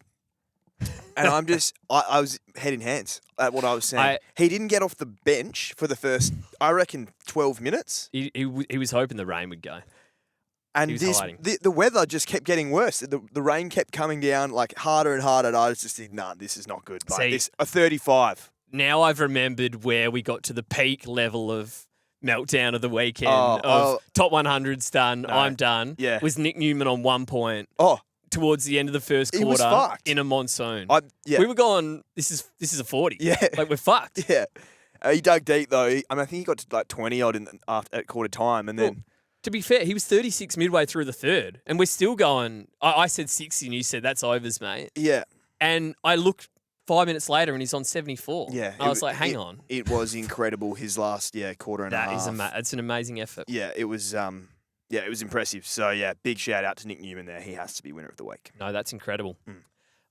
[SPEAKER 4] and I was head in hands at what I was saying. He didn't get off the bench for the first, I reckon, 12 minutes.
[SPEAKER 3] He was hoping the rain would go.
[SPEAKER 4] And the weather just kept getting worse. The rain kept coming down like harder and harder. And I was just thinking, nah, this is not good. Like a 35.
[SPEAKER 3] Now I've remembered where we got to the peak level of meltdown of the weekend of top 100's done, I'm done.
[SPEAKER 4] Yeah.
[SPEAKER 3] Was Nick Newman on 1 point.
[SPEAKER 4] Oh.
[SPEAKER 3] towards the end of the first
[SPEAKER 4] He was
[SPEAKER 3] quarter
[SPEAKER 4] fucked.
[SPEAKER 3] in a monsoon.
[SPEAKER 4] Yeah.
[SPEAKER 3] We were going, this is a 40.
[SPEAKER 4] Yeah.
[SPEAKER 3] Like, we're fucked.
[SPEAKER 4] Yeah. He dug deep, though. I think he got to like 20 odd at quarter time. And then.
[SPEAKER 3] To be fair, he was 36 midway through the third. And we're still going, I said 60 and you said that's overs, mate.
[SPEAKER 4] Yeah.
[SPEAKER 3] And I looked 5 minutes later and he's on 74.
[SPEAKER 4] Yeah.
[SPEAKER 3] I was like, hang on.
[SPEAKER 4] It was incredible, his last quarter and a half.
[SPEAKER 3] That's an amazing effort.
[SPEAKER 4] Yeah, it was it was impressive. So, yeah, big shout out to Nick Newman there. He has to be winner of the week.
[SPEAKER 3] No, that's incredible.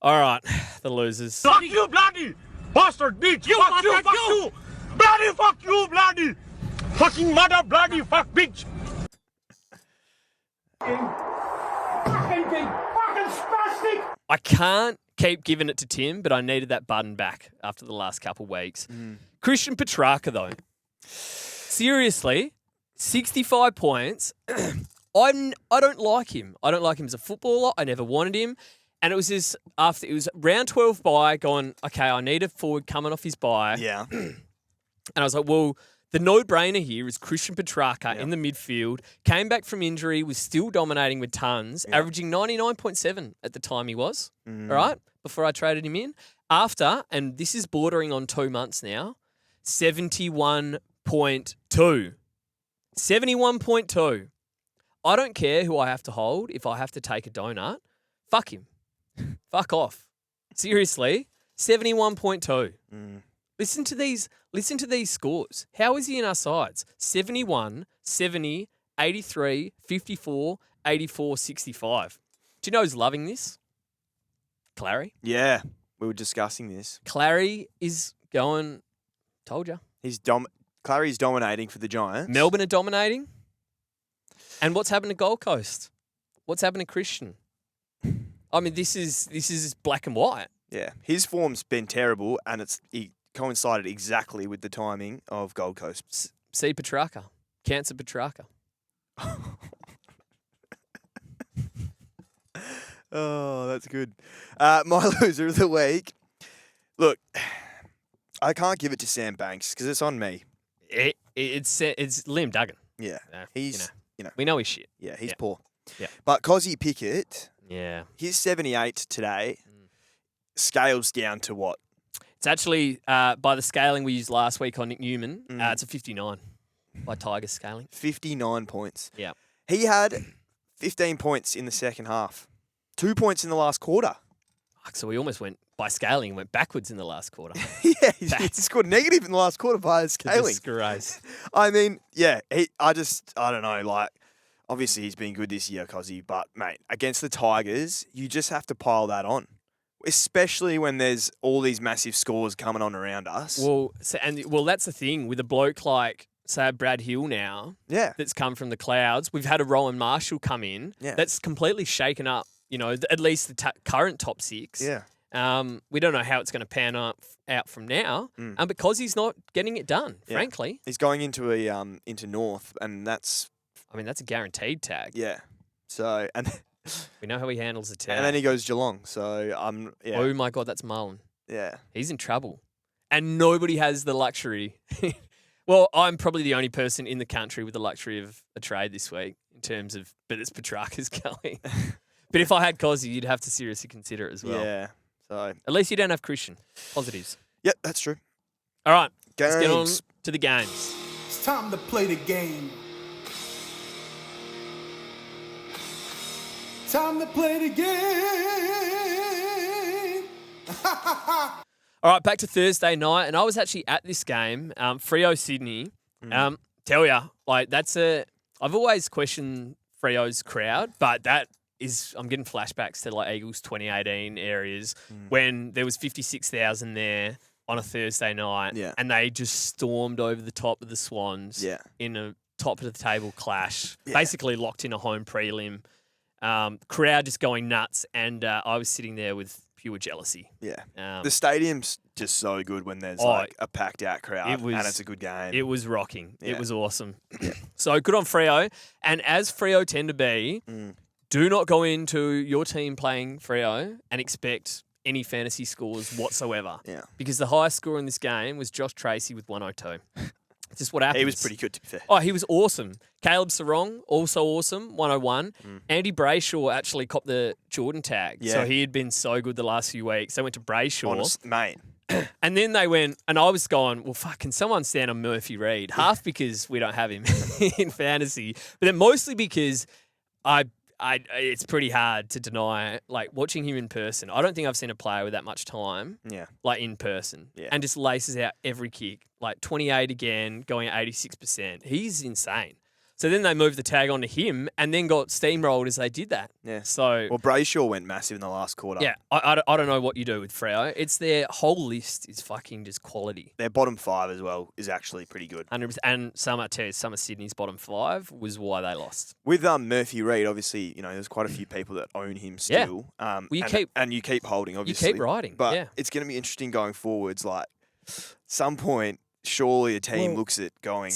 [SPEAKER 3] All right, the losers.
[SPEAKER 7] Fuck you, bloody bastard bitch. Fuck you. Bloody fuck you, bloody. Fucking mother, bloody fuck bitch. Fucking spastic.
[SPEAKER 3] I can't keep giving it to Tim, but I needed that button back after the last couple of weeks. Christian Petrarca, though. Seriously, 65 points. I don't like him. I don't like him as a footballer. I never wanted him. And it was round 12 bye going, okay, I need a forward coming off his bye.
[SPEAKER 4] Yeah.
[SPEAKER 3] And I was like, well, the no-brainer here is Christian Petrarca in the midfield, came back from injury, was still dominating with tons, averaging 99.7 at the time he was, all right, before I traded him in. After, and this is bordering on 2 months now, 71.2. 71.2. I don't care who I have to hold if I have to take a donut. Fuck him. Fuck off. Seriously, 71.2. Listen to these scores. How is he in our sides? 71, 70, 83, 54, 84, 65. Do you know who's loving this? Clary.
[SPEAKER 4] Yeah, we were discussing this.
[SPEAKER 3] Clary is going, told you.
[SPEAKER 4] Clary's dominating for the Giants.
[SPEAKER 3] Melbourne are dominating. And what's happened to Gold Coast? What's happened to Christian? I mean, this is black and white.
[SPEAKER 4] Yeah, his form's been terrible, and he coincided exactly with the timing of Gold Coast.
[SPEAKER 3] See Petrarca. Cancer Petrarca.
[SPEAKER 4] Oh, that's good. My loser of the week. Look, I can't give it to Sam Banks because it's on me.
[SPEAKER 3] It's Liam Duggan.
[SPEAKER 4] Yeah, he's
[SPEAKER 3] we know his shit.
[SPEAKER 4] Yeah, he's poor.
[SPEAKER 3] Yeah,
[SPEAKER 4] but Cozzy Pickett.
[SPEAKER 3] Yeah,
[SPEAKER 4] his 78 today scales down to what?
[SPEAKER 3] It's actually by the scaling we used last week on Nick Newman. It's a 59 by Tiger scaling.
[SPEAKER 4] 59 points.
[SPEAKER 3] Yeah,
[SPEAKER 4] he had 15 points in the second half. 2 points in the last quarter.
[SPEAKER 3] So we almost went by scaling, went backwards in the last quarter.
[SPEAKER 4] Yeah, he scored negative in the last quarter by scaling.
[SPEAKER 3] Disgrace.
[SPEAKER 4] I mean, yeah, I don't know, like, obviously he's been good this year, Cozzy, but, mate, against the Tigers, you just have to pile that on, especially when there's all these massive scores coming on around us.
[SPEAKER 3] Well, that's the thing with a bloke like, say, Brad Hill now, that's come from the clouds. We've had a Rowan Marshall come in that's completely shaken up, at least the current top six.
[SPEAKER 4] Yeah.
[SPEAKER 3] We don't know how it's going to pan out from now, because he's not getting it done.
[SPEAKER 4] Yeah.
[SPEAKER 3] Frankly,
[SPEAKER 4] he's going into into North, and that's
[SPEAKER 3] a guaranteed tag.
[SPEAKER 4] Yeah. So
[SPEAKER 3] we know how he handles the tag,
[SPEAKER 4] and then he goes Geelong. So
[SPEAKER 3] oh my God, that's Marlon.
[SPEAKER 4] Yeah,
[SPEAKER 3] he's in trouble, and nobody has the luxury. Well, I'm probably the only person in the country with the luxury of a trade this week but it's Petrarca's going. But if I had Cozzy, you'd have to seriously consider it as well.
[SPEAKER 4] Yeah. So
[SPEAKER 3] at least you don't have Christian. Positives.
[SPEAKER 4] Yep, that's true.
[SPEAKER 3] All right.
[SPEAKER 4] Games.
[SPEAKER 3] Let's get on to the games.
[SPEAKER 6] It's time to play the game. Time to play the game.
[SPEAKER 3] All right, back to Thursday night, and I was actually at this game, Freo Sydney. Tell ya, I've always questioned Freo's crowd, but I'm getting flashbacks to like Eagles 2018 areas when there was 56,000 there on a Thursday night, and they just stormed over the top of the Swans in a top of the table clash, basically locked in a home prelim. Crowd just going nuts, and I was sitting there with pure jealousy.
[SPEAKER 4] Yeah, the stadium's just so good when there's like a packed out crowd, and it's a good game.
[SPEAKER 3] It was rocking. Yeah. It was awesome. So good on Freo, and as Freo tend to be. Do not go into your team playing Freo and expect any fantasy scores whatsoever.
[SPEAKER 4] Yeah.
[SPEAKER 3] Because the highest score in this game was Josh Tracy with 102. It's just what happens.
[SPEAKER 4] He was pretty good, to be fair.
[SPEAKER 3] Oh, he was awesome. Caleb Sarong, also awesome, 101. Andy Brayshaw actually copped the Jordan tag.
[SPEAKER 4] Yeah.
[SPEAKER 3] So he had been so good the last few weeks. They went to Brayshaw.
[SPEAKER 4] Honest, mate.
[SPEAKER 3] And then they went, and I was going, well, fuck, can someone stand on Murphy Reid? Half because we don't have him in fantasy, but then mostly because it's pretty hard to deny, like, watching him in person. I don't think I've seen a player with that much time, like, in person, and just laces out every kick, like 28 again, going at 86%. He's insane. So then they moved the tag onto him and then got steamrolled as they did that.
[SPEAKER 4] Yeah.
[SPEAKER 3] So,
[SPEAKER 4] well, Brayshaw went massive in the last quarter.
[SPEAKER 3] Yeah, I don't know what you do with Freo. It's their whole list is fucking just quality.
[SPEAKER 4] Their bottom 5 as well is actually pretty good.
[SPEAKER 3] 100%. And some of Sydney's bottom 5 was why they lost.
[SPEAKER 4] With Murphy Reid, obviously, there's quite a few people that own him still.
[SPEAKER 3] Well,
[SPEAKER 4] you keep holding, obviously.
[SPEAKER 3] You keep riding,
[SPEAKER 4] But it's going to be interesting going forwards. Like, some point, surely a team looks at going,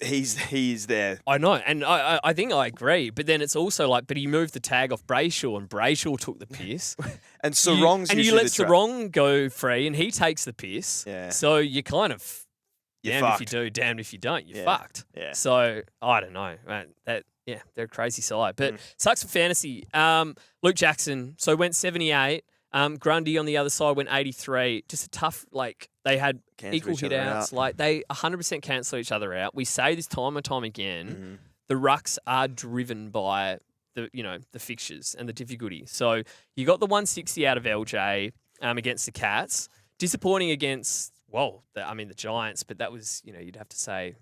[SPEAKER 4] he's there.
[SPEAKER 3] I know, and I think I agree. But then it's also like, but he moved the tag off Brayshaw, and Brayshaw took the piss.
[SPEAKER 4] And Sarong's
[SPEAKER 3] and you let Sarong go free, and he takes the piss.
[SPEAKER 4] Yeah.
[SPEAKER 3] So you kind of damned
[SPEAKER 4] fucked.
[SPEAKER 3] if you do, damned if you don't. You're
[SPEAKER 4] Yeah.
[SPEAKER 3] fucked.
[SPEAKER 4] Yeah.
[SPEAKER 3] So I don't know, man. They're a crazy side, but sucks for fantasy. Luke Jackson went 78. Grundy on the other side went 83. Just a tough, like, they had equal hit outs. Like, they 100% cancel each other out. We say this time and time again, the Rucks are driven by the fixtures and the difficulty. So you got the 160 out of LJ against the Cats. Disappointing against, the Giants, but that was, you'd have to say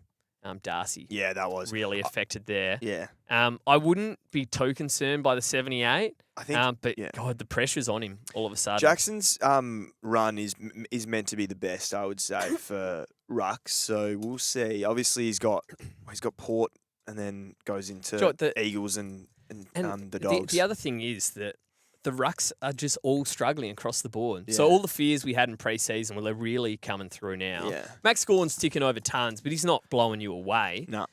[SPEAKER 3] Darcy.
[SPEAKER 4] Yeah, that was.
[SPEAKER 3] Really affected there.
[SPEAKER 4] Yeah.
[SPEAKER 3] I wouldn't be too concerned by the 78.
[SPEAKER 4] I think,
[SPEAKER 3] but God, the pressure's on him all of a sudden.
[SPEAKER 4] Jackson's run is meant to be the best, I would say, for Ruck. So we'll see. Obviously, he's got Port, and then goes into the Eagles and the Dogs.
[SPEAKER 3] The other thing is that the Rucks are just all struggling across the board. Yeah. So all the fears we had in pre-season, they're really coming through now.
[SPEAKER 4] Yeah.
[SPEAKER 3] Max Gorn's ticking over tons, but he's not blowing you away.
[SPEAKER 4] No.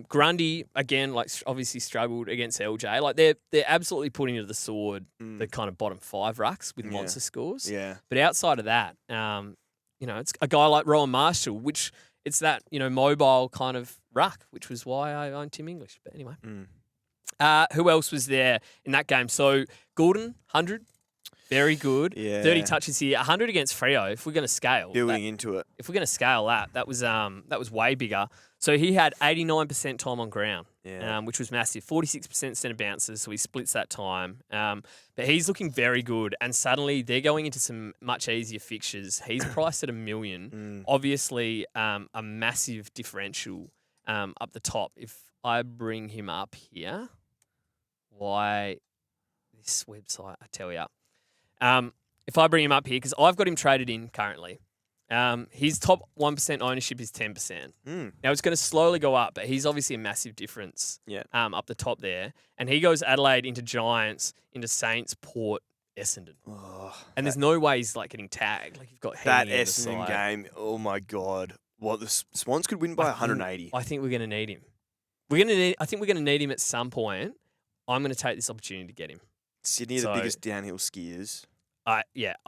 [SPEAKER 3] Grundy, again, like, obviously struggled against LJ. Like, they're absolutely putting to the sword the kind of bottom 5 Rucks with monster scores.
[SPEAKER 4] Yeah.
[SPEAKER 3] But outside of that, it's a guy like Rowan Marshall, which it's that, mobile kind of Ruck, which was why I own Tim English. But anyway. Who else was there in that game? So Gordon, 100, very good.
[SPEAKER 4] Yeah.
[SPEAKER 3] 30 touches here, 100 against Freo. If we're going to scale,
[SPEAKER 4] building into it.
[SPEAKER 3] If we're going to scale that was way bigger. So he had 89% time on ground, which was massive. 46% centre bounces, so he splits that time. But he's looking very good, and suddenly they're going into some much easier fixtures. He's priced at $1 million. Obviously, a massive differential up the top. If I bring him up here. Why this website, I tell you. If I bring him up here, because I've got him traded in currently, his top 1% ownership is 10%. Now, it's going to slowly go up, but he's obviously a massive difference up the top there. And he goes Adelaide into Giants, into Saints, Port, Essendon. And there's no way he's, like, getting tagged. Like, you've got
[SPEAKER 4] that Essendon game, oh, my God. What, the Swans could win by 180.
[SPEAKER 3] I think we're going to need him. I think we're going to need him at some point. I'm going to take this opportunity to get him.
[SPEAKER 4] Sydney are the biggest downhill skiers.
[SPEAKER 3] I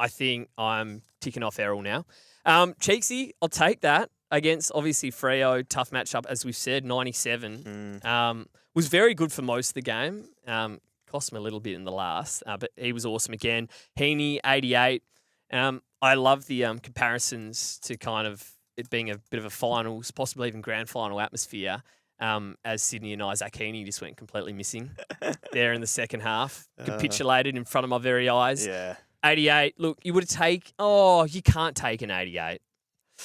[SPEAKER 3] think I'm ticking off Errol now. Cheeksy, I'll take that against, obviously, Freo. Tough matchup, as we've said, 97. Was very good for most of the game. Cost him a little bit in the last, but he was awesome again. Heaney, 88. I love the comparisons to kind of it being a bit of a finals, possibly even grand final atmosphere. As Sydney and Isaac Heaney just went completely missing there in the second half. Capitulated in front of my very eyes.
[SPEAKER 4] Yeah.
[SPEAKER 3] 88. Look, you you can't take an 88.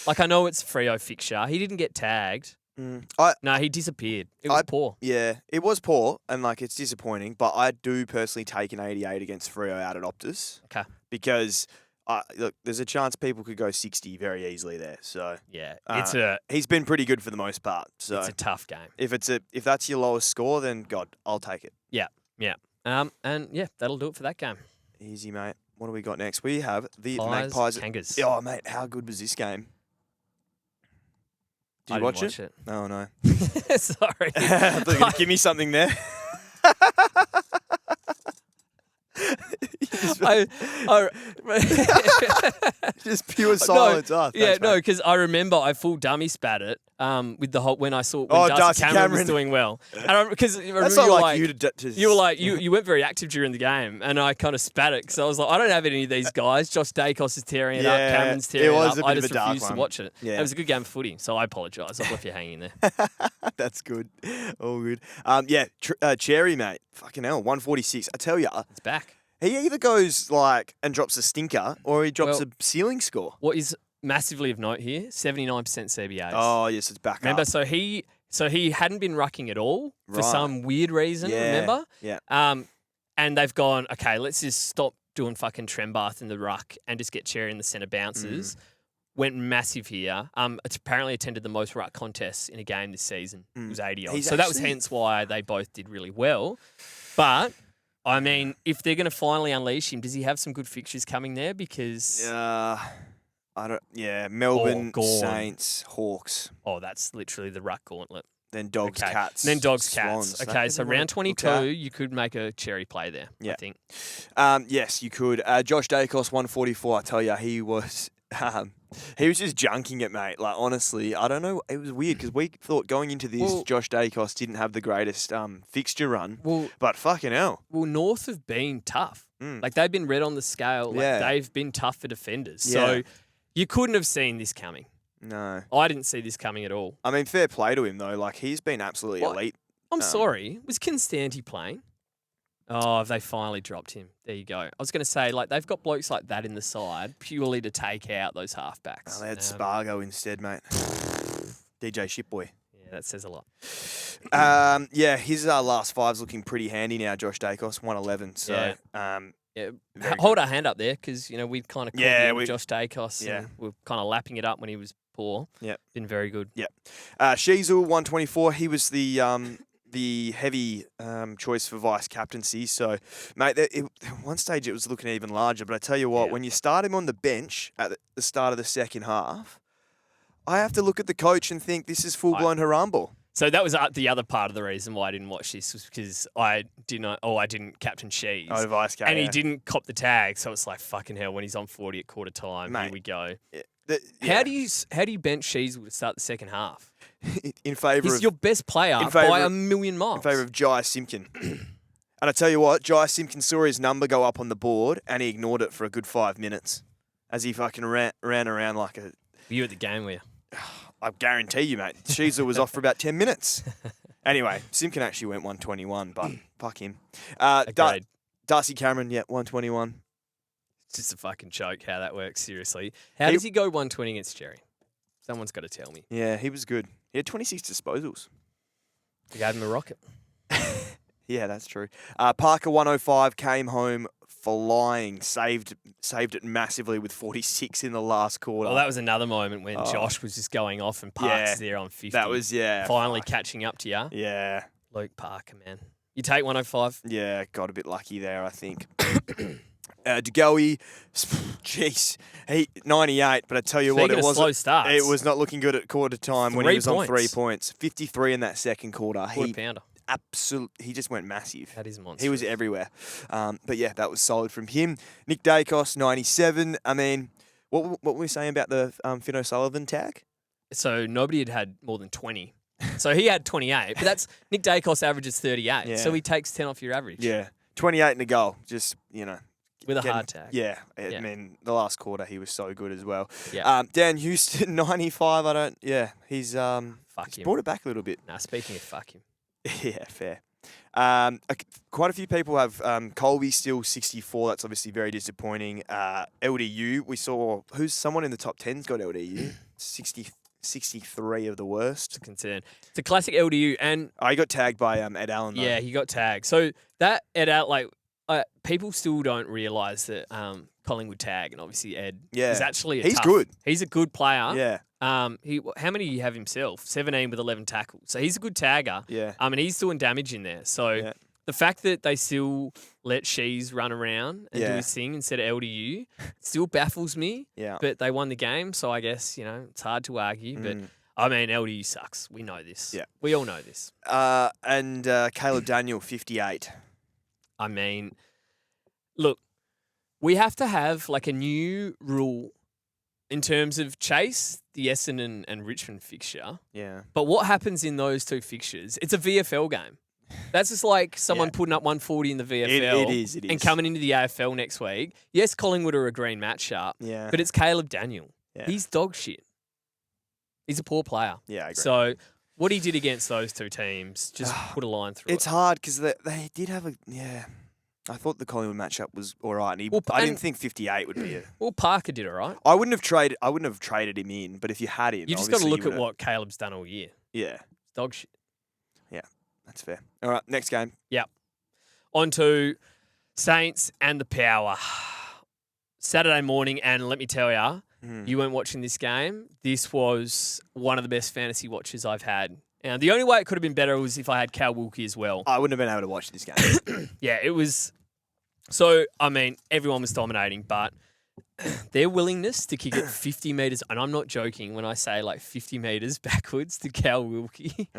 [SPEAKER 3] Like, I know it's Freo fixture. He didn't get tagged. No, he disappeared. It was poor.
[SPEAKER 4] Yeah, it was poor, and, like, it's disappointing, but I do personally take an 88 against Freo out at Optus.
[SPEAKER 3] Okay.
[SPEAKER 4] Because... look, there's a chance people could go 60 very easily there. So
[SPEAKER 3] yeah,
[SPEAKER 4] he's been pretty good for the most part. So
[SPEAKER 3] it's a tough game.
[SPEAKER 4] If that's your lowest score, then God, I'll take it.
[SPEAKER 3] Yeah. That'll do it for that game.
[SPEAKER 4] Easy, mate. What do we got next? We have the
[SPEAKER 3] Pies,
[SPEAKER 4] Magpies.
[SPEAKER 3] Kangas.
[SPEAKER 4] Oh, mate, how good was this game? Did you watch it? Oh no.
[SPEAKER 3] Sorry.
[SPEAKER 4] I thought you were going to give me something there. Just pure silence. Oh, thanks,
[SPEAKER 3] no,
[SPEAKER 4] mate.
[SPEAKER 3] because I remember I full dummy spat it with the whole when Darcy Cameron was doing well. Because
[SPEAKER 4] That's not like you to
[SPEAKER 3] you were like you weren't very active during the game, and I kind of spat it because I was like, I don't have any of these guys. Josh Dacos is tearing it up, Cameron's tearing it up. I just refused to watch it.
[SPEAKER 4] Yeah.
[SPEAKER 3] It was a good game of footy, so I apologise. I've left you hanging there.
[SPEAKER 4] That's good. All good. Cherry, mate. Fucking hell, 146. I tell you,
[SPEAKER 3] It's back.
[SPEAKER 4] he either goes like and drops a stinker or he drops a ceiling score.
[SPEAKER 3] What is massively of note here? 79% CBAs.
[SPEAKER 4] Oh yes, it's back
[SPEAKER 3] Remember,
[SPEAKER 4] up.
[SPEAKER 3] so he hadn't been rucking at all for
[SPEAKER 4] Right.
[SPEAKER 3] some weird reason.
[SPEAKER 4] Yeah.
[SPEAKER 3] Remember?
[SPEAKER 4] Yeah.
[SPEAKER 3] And they've gone, okay, let's just stop doing fucking Trembath in the ruck and just get Cherry in the centre bounces. Went massive here. It's apparently attended the most ruck contests in a game this season. It was 80 odd. So that was hence why they both did really well. But I mean, if they're going to finally unleash him, does he have some good fixtures coming there? Because
[SPEAKER 4] I don't. Yeah, Melbourne,
[SPEAKER 3] Gone.
[SPEAKER 4] Saints, Hawks,
[SPEAKER 3] that's literally the ruck gauntlet.
[SPEAKER 4] then Dogs,
[SPEAKER 3] Okay.
[SPEAKER 4] Cats,
[SPEAKER 3] Then Dogs,
[SPEAKER 4] Swans.
[SPEAKER 3] Cats. Okay, so round 22, you could make a Cherry play there,
[SPEAKER 4] Yeah.
[SPEAKER 3] I think.
[SPEAKER 4] Yes, you could. Josh Dacos, 144. I tell you, he was just junking it, mate. Like honestly, I don't know. It was weird because we thought going into this, Josh Dacos didn't have the greatest fixture run. But fucking hell.
[SPEAKER 3] Well, North have been tough. Like they've been red on the scale. Like they've been tough for defenders.
[SPEAKER 4] Yeah.
[SPEAKER 3] So you couldn't have seen this coming.
[SPEAKER 4] No.
[SPEAKER 3] I didn't see this coming at all.
[SPEAKER 4] I mean, fair play to him though. Like he's been absolutely elite.
[SPEAKER 3] I'm sorry. Was Constanti playing? Oh, have they finally dropped him? There you go. I was going to say, like, they've got blokes like that in the side purely to take out those halfbacks.
[SPEAKER 4] Oh, they had Spargo instead, mate. DJ Shipboy.
[SPEAKER 3] Yeah, that says a lot.
[SPEAKER 4] His last five's looking pretty handy now, Josh Dacos, 111. So,
[SPEAKER 3] Hold our hand up there because, you know, we kind of called him Josh Dacos.
[SPEAKER 4] Yeah.
[SPEAKER 3] And we're kind of lapping it up when he was poor.
[SPEAKER 4] Yeah.
[SPEAKER 3] Been very good.
[SPEAKER 4] Yeah. Sheasel, 124. He was the heavy choice for vice captaincy. So, mate, at one stage it was looking even larger. But I tell you what, when you start him on the bench at the start of the second half, I have to look at the coach and think this is full-blown Harambe.
[SPEAKER 3] So that was the other part of the reason why I didn't watch this was because I didn't captain Shees.
[SPEAKER 4] Oh, vice captain.
[SPEAKER 3] And he didn't cop the tag. So it's like, fucking hell, when he's on 40 at quarter time,
[SPEAKER 4] Mate,
[SPEAKER 3] here we go.
[SPEAKER 4] Yeah.
[SPEAKER 3] How do you bench Shees to start the second half?
[SPEAKER 4] In favour
[SPEAKER 3] He's
[SPEAKER 4] of
[SPEAKER 3] your best player by a million miles.
[SPEAKER 4] in favour of Jai Simpkin. And I tell you what, Jai Simpkin saw his number go up on the board and he ignored it for a good 5 minutes as he fucking ran around like a...
[SPEAKER 3] You at the game, were you?
[SPEAKER 4] I guarantee you, mate. Sheezel was off for about 10 minutes. Anyway, Simpkin actually went 121, but fuck him.
[SPEAKER 3] Agreed.
[SPEAKER 4] Darcy Cameron, 121.
[SPEAKER 3] It's just a fucking joke how that works, seriously. How does he go 120 against Jerry? Someone's got to tell me.
[SPEAKER 4] Yeah, he was good. He had 26 disposals.
[SPEAKER 3] You gave him a rocket.
[SPEAKER 4] Yeah, that's true. Parker, 105, came home flying, saved it massively with 46 in the last quarter.
[SPEAKER 3] Well, that was another moment when Josh was just going off and Park's there on 50.
[SPEAKER 4] That was,
[SPEAKER 3] finally catching up to you.
[SPEAKER 4] Yeah.
[SPEAKER 3] Luke Parker, man. You take 105?
[SPEAKER 4] Yeah, got a bit lucky there, I think. DeGoey, jeez, 98. But I tell you
[SPEAKER 3] Speaking
[SPEAKER 4] what,
[SPEAKER 3] of slow starts,
[SPEAKER 4] it was not looking good at quarter time when he was on 3
[SPEAKER 3] points.
[SPEAKER 4] points. 53 in that second quarter.
[SPEAKER 3] Quarter pounder.
[SPEAKER 4] He just went massive.
[SPEAKER 3] That is monstrous.
[SPEAKER 4] He was everywhere. But yeah, that was solid from him. Nick Dacos, 97. I mean, what were we saying about the Finn O'Sullivan tag?
[SPEAKER 3] So nobody had more than 20. So he had 28, but that's Nick Dacos averages 38.
[SPEAKER 4] Yeah.
[SPEAKER 3] So he takes 10 off your average.
[SPEAKER 4] Yeah, 28 and a goal. Just,
[SPEAKER 3] With a hard tag.
[SPEAKER 4] Yeah, I mean, the last quarter he was so good as well.
[SPEAKER 3] Yeah.
[SPEAKER 4] Dan Houston, 95. He's
[SPEAKER 3] Fuck him.
[SPEAKER 4] brought it back a little bit.
[SPEAKER 3] Nah, speaking of fuck him.
[SPEAKER 4] Yeah, fair. Quite a few people have Colby still 64. That's obviously very disappointing. LDU, we saw someone in the top 10's got LDU. 63 of the worst.
[SPEAKER 3] It's a concern. It's a classic LDU. And
[SPEAKER 4] he got tagged by Ed Allen, though.
[SPEAKER 3] yeah, he got tagged. So that Ed Allen, people still don't realise that Collingwood tag, and obviously Ed is actually
[SPEAKER 4] He's good.
[SPEAKER 3] He's a good player.
[SPEAKER 4] Yeah.
[SPEAKER 3] How many do you have himself? 17 with 11 tackles. So he's a good tagger.
[SPEAKER 4] Yeah.
[SPEAKER 3] And he's doing damage in there. So the fact that they still let Shees run around and do his thing instead of LDU still baffles me.
[SPEAKER 4] Yeah.
[SPEAKER 3] But they won the game, so I guess, it's hard to argue. But I mean, LDU sucks. We know this.
[SPEAKER 4] Yeah.
[SPEAKER 3] We all know this.
[SPEAKER 4] And Caleb Daniel, 58.
[SPEAKER 3] I mean, look, we have to have like a new rule in terms of Chase, the Essendon and Richmond fixture.
[SPEAKER 4] Yeah.
[SPEAKER 3] But what happens in those two fixtures? It's a VFL game. That's just like someone putting up 140 in the VFL.
[SPEAKER 4] It is.
[SPEAKER 3] And coming into the AFL next week. Yes, Collingwood are a green matchup.
[SPEAKER 4] Yeah.
[SPEAKER 3] But it's Caleb Daniel.
[SPEAKER 4] Yeah.
[SPEAKER 3] He's dog shit. He's a poor player.
[SPEAKER 4] Yeah, I agree.
[SPEAKER 3] So what he did against those two teams, just put a line through
[SPEAKER 4] It's
[SPEAKER 3] it.
[SPEAKER 4] hard because they did have a I thought the Collingwood matchup was all right. And I didn't think 58 would be it.
[SPEAKER 3] Well, Parker did all right.
[SPEAKER 4] I wouldn't have traded him in, but if you had him,
[SPEAKER 3] You just got to
[SPEAKER 4] obviously
[SPEAKER 3] look
[SPEAKER 4] you
[SPEAKER 3] at
[SPEAKER 4] would've-
[SPEAKER 3] what Caleb's done all year.
[SPEAKER 4] Yeah,
[SPEAKER 3] It's dog shit.
[SPEAKER 4] that's fair. All right, next game.
[SPEAKER 3] Yep. On to Saints and the Power. Saturday morning, and let me tell you, you weren't watching this game. This was one of the best fantasy watches I've had. And the only way it could have been better was if I had Cal Wilkie as well.
[SPEAKER 4] I wouldn't have been able to watch this game.
[SPEAKER 3] Yeah, it was. So, I mean, everyone was dominating, but their willingness to kick it 50 metres, and I'm not joking when I say like 50 metres backwards to Cal Wilkie,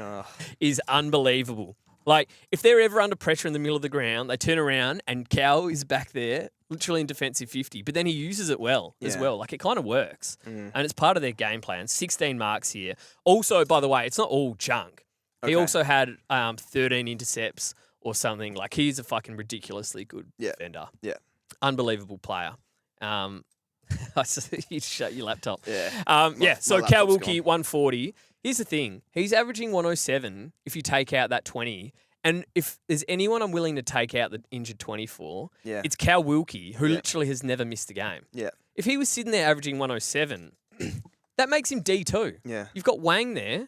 [SPEAKER 3] is unbelievable. Like, if they're ever under pressure in the middle of the ground, they turn around and Cal is back there, literally in defensive 50, but then he uses it well as well. Like, it kind of works. And it's part of their game plan. 16 marks here. Also, by the way, it's not all junk. He also had 13 intercepts or something. Like, he's a fucking ridiculously good defender.
[SPEAKER 4] Yeah.
[SPEAKER 3] Unbelievable player. I see you shut your laptop.
[SPEAKER 4] Yeah.
[SPEAKER 3] So
[SPEAKER 4] my
[SPEAKER 3] Cal
[SPEAKER 4] laptop's
[SPEAKER 3] Wilkie,
[SPEAKER 4] gone.
[SPEAKER 3] 140. Here's the thing. He's averaging 107 if you take out that 20. And if there's anyone I'm willing to take out the injured 24, it's Cal Wilkie, who literally has never missed a game.
[SPEAKER 4] Yeah.
[SPEAKER 3] If he was sitting there averaging 107, that makes him D2.
[SPEAKER 4] Yeah.
[SPEAKER 3] You've got Wang there,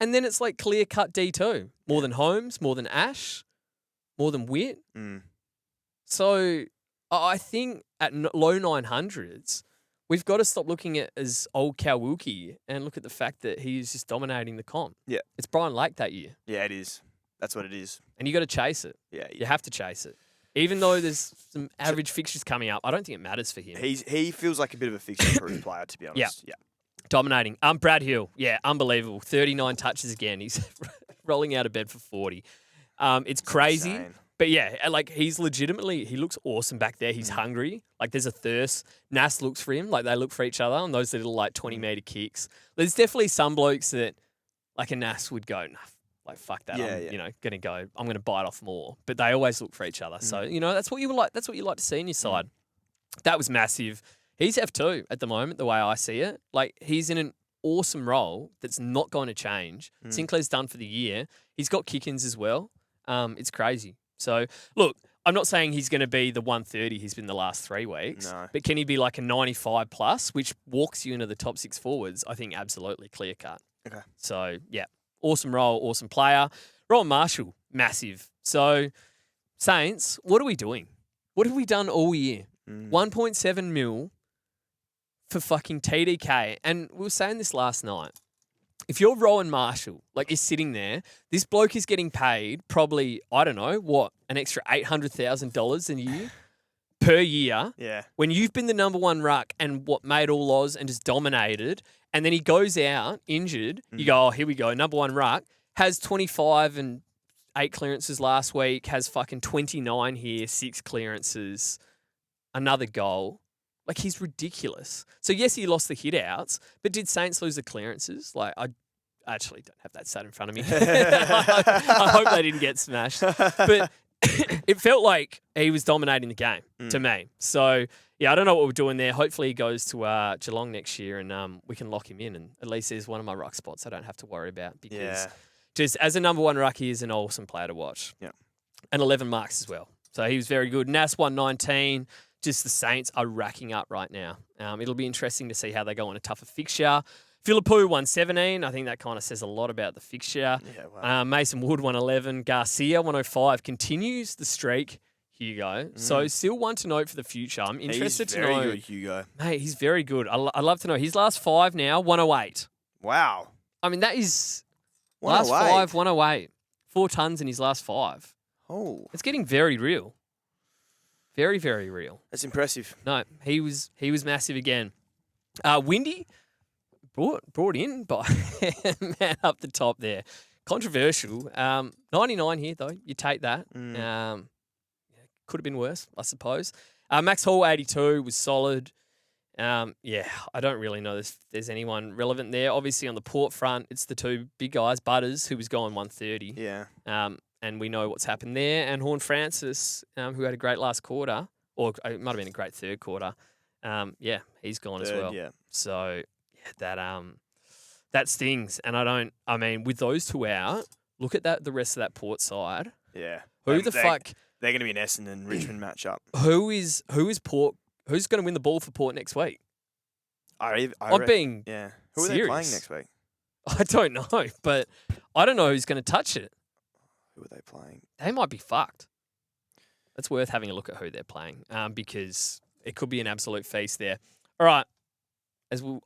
[SPEAKER 3] and then it's like clear-cut D2. More than Holmes, more than Ash, more than Witt. So I think at low 900s, we've got to stop looking at as old Cal Wilkie and look at the fact that he's just dominating the comp.
[SPEAKER 4] Yeah.
[SPEAKER 3] It's Brian Lake that year.
[SPEAKER 4] Yeah, it is. That's what it is.
[SPEAKER 3] And you got to chase it.
[SPEAKER 4] Yeah.
[SPEAKER 3] You have to chase it. Even though there's some average fixtures coming up, I don't think it matters for him.
[SPEAKER 4] He feels like a bit of a fixture-proof player, to be honest. Yeah.
[SPEAKER 3] Dominating. Brad Hill. Yeah, unbelievable. 39 touches again. He's rolling out of bed for 40. It's crazy.
[SPEAKER 4] Insane.
[SPEAKER 3] But yeah, like he looks awesome back there. He's hungry. Like there's a thirst. Nas looks for him. Like they look for each other on those little like 20-meter kicks. There's definitely some blokes that like a Nas would go, nah, like fuck that. I'm gonna go. I'm gonna bite off more. But they always look for each other. So that's what you like. That's what you like to see in your side. That was massive. He's F2 at the moment, the way I see it. Like he's in an awesome role that's not going to change. Sinclair's done for the year. He's got kick-ins as well. It's crazy. So, look, I'm not saying he's going to be the 130 he's been the last 3 weeks, but can he be like a 95 plus, which walks you into the top 6 forwards? I think absolutely clear cut.
[SPEAKER 4] Okay.
[SPEAKER 3] So, yeah, awesome role, awesome player. Rowan Marshall, massive. So, Saints, what are we doing? What have we done all year? 1.7 mil for fucking TDK. And we were saying this last night. If you're Rowan Marshall, like is sitting there, this bloke is getting paid probably, I don't know, what, an extra $800,000 a year per year.
[SPEAKER 4] Yeah.
[SPEAKER 3] When you've been the number one ruck and what made all Oz and just dominated, and then he goes out injured, you go, oh, here we go, number one ruck, has 25 and 8 clearances last week, has fucking 29 here, 6 clearances, another goal. Like, he's ridiculous. So, yes, he lost the hit-outs, but did Saints lose the clearances? Like, I actually don't have that stat in front of me. I hope they didn't get smashed. But it felt like he was dominating the game to me. So, yeah, I don't know what we're doing there. Hopefully he goes to Geelong next year and we can lock him in. And at least there's one of my ruck spots I don't have to worry about because just as a number one ruck, he is an awesome player to watch.
[SPEAKER 4] Yeah.
[SPEAKER 3] And 11 marks as well. So, he was very good. Nas 119. Just the Saints are racking up right now. It'll be interesting to see how they go on a tougher fixture. Philippou 117. I think that kind of says a lot about the fixture.
[SPEAKER 4] Yeah, wow.
[SPEAKER 3] Mason Wood 111. Garcia 105 continues the streak. Hugo. So still one to note for the future. I'm interested to know.
[SPEAKER 4] He's very good, Hugo.
[SPEAKER 3] Mate, he's very good. I'd love to know. His last 5 now, 108.
[SPEAKER 4] Wow.
[SPEAKER 3] I mean, that is
[SPEAKER 4] 108.
[SPEAKER 3] last 5, 108. 4 tons in his last 5.
[SPEAKER 4] Oh.
[SPEAKER 3] It's getting very real. Very, very real.
[SPEAKER 4] That's impressive.
[SPEAKER 3] No, he was massive again. Windy brought in by man up the top there. Controversial. 99 here though. You take that. Could have been worse, I suppose. Max Hall 82 was solid. Yeah, I don't really know if there's anyone relevant there. Obviously, on the Port front, it's the two big guys, Butters, who was going 130.
[SPEAKER 4] Yeah.
[SPEAKER 3] And we know what's happened there. And Horn Francis, who had a great last quarter, or it might have been a great third quarter. Yeah, he's gone as well.
[SPEAKER 4] Yeah.
[SPEAKER 3] So yeah, that stings. And I mean, with those two out, look at the rest of that Port side.
[SPEAKER 4] Yeah.
[SPEAKER 3] Who the fuck?
[SPEAKER 4] They're going to be an Essendon Richmond matchup.
[SPEAKER 3] Who is Port? Who's going to win the ball for Port next week?
[SPEAKER 4] I'm
[SPEAKER 3] being
[SPEAKER 4] yeah. Who are
[SPEAKER 3] serious.
[SPEAKER 4] they playing next week?
[SPEAKER 3] I don't know, but I don't know who's going to touch it.
[SPEAKER 4] Who are they playing?
[SPEAKER 3] They might be fucked. It's worth having a look at who they're playing because it could be an absolute feast there. All right,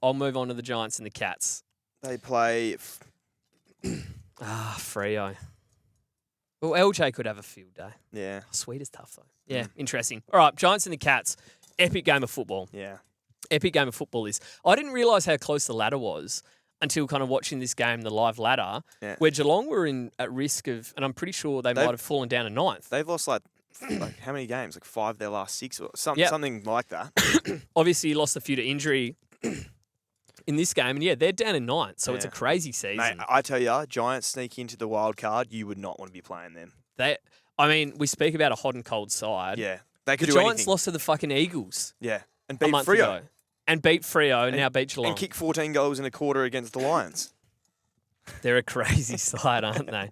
[SPEAKER 3] I'll move on to the Giants and the Cats.
[SPEAKER 4] They play.
[SPEAKER 3] Freo. Well, LJ could have a field day.
[SPEAKER 4] Yeah.
[SPEAKER 3] Sweet is tough, though. Yeah, interesting. All right, Giants and the Cats. Epic game of football.
[SPEAKER 4] Yeah.
[SPEAKER 3] Epic game of football is. I didn't realise how close the ladder was until kind of watching this game, the live ladder, where Geelong were at risk of, and I'm pretty sure they might have fallen down to ninth.
[SPEAKER 4] They've lost like how many games? Like 5 of their last 6 or something like that.
[SPEAKER 3] Obviously, he lost a few to injury in this game, and yeah, they're down in ninth, so it's a crazy season.
[SPEAKER 4] Mate, I tell you, Giants sneak into the wild card, you would not want to be playing them.
[SPEAKER 3] I mean, we speak about a hot and cold side.
[SPEAKER 4] Yeah. They could
[SPEAKER 3] the
[SPEAKER 4] do
[SPEAKER 3] Giants
[SPEAKER 4] anything.
[SPEAKER 3] lost to the fucking Eagles.
[SPEAKER 4] Yeah. And
[SPEAKER 3] a
[SPEAKER 4] beat
[SPEAKER 3] month
[SPEAKER 4] Freo.
[SPEAKER 3] ago. And beat Freo, and now beat Geelong.
[SPEAKER 4] And kick 14 goals in a quarter against the Lions.
[SPEAKER 3] They're a crazy side, aren't they?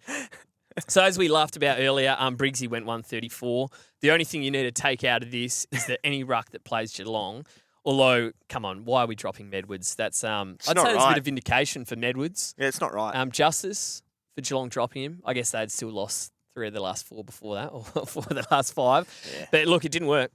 [SPEAKER 3] So as we laughed about earlier, Briggsy went 134. The only thing you need to take out of this is that any ruck that plays Geelong, although, come on, why are we dropping Medwards? That's I'd say there's a bit of vindication for Medwards.
[SPEAKER 4] Yeah, it's not right.
[SPEAKER 3] Justice for Geelong dropping him. I guess they'd still lost 3 of the last 4 before that, or 4 of the last 5. Yeah. But look, it didn't work.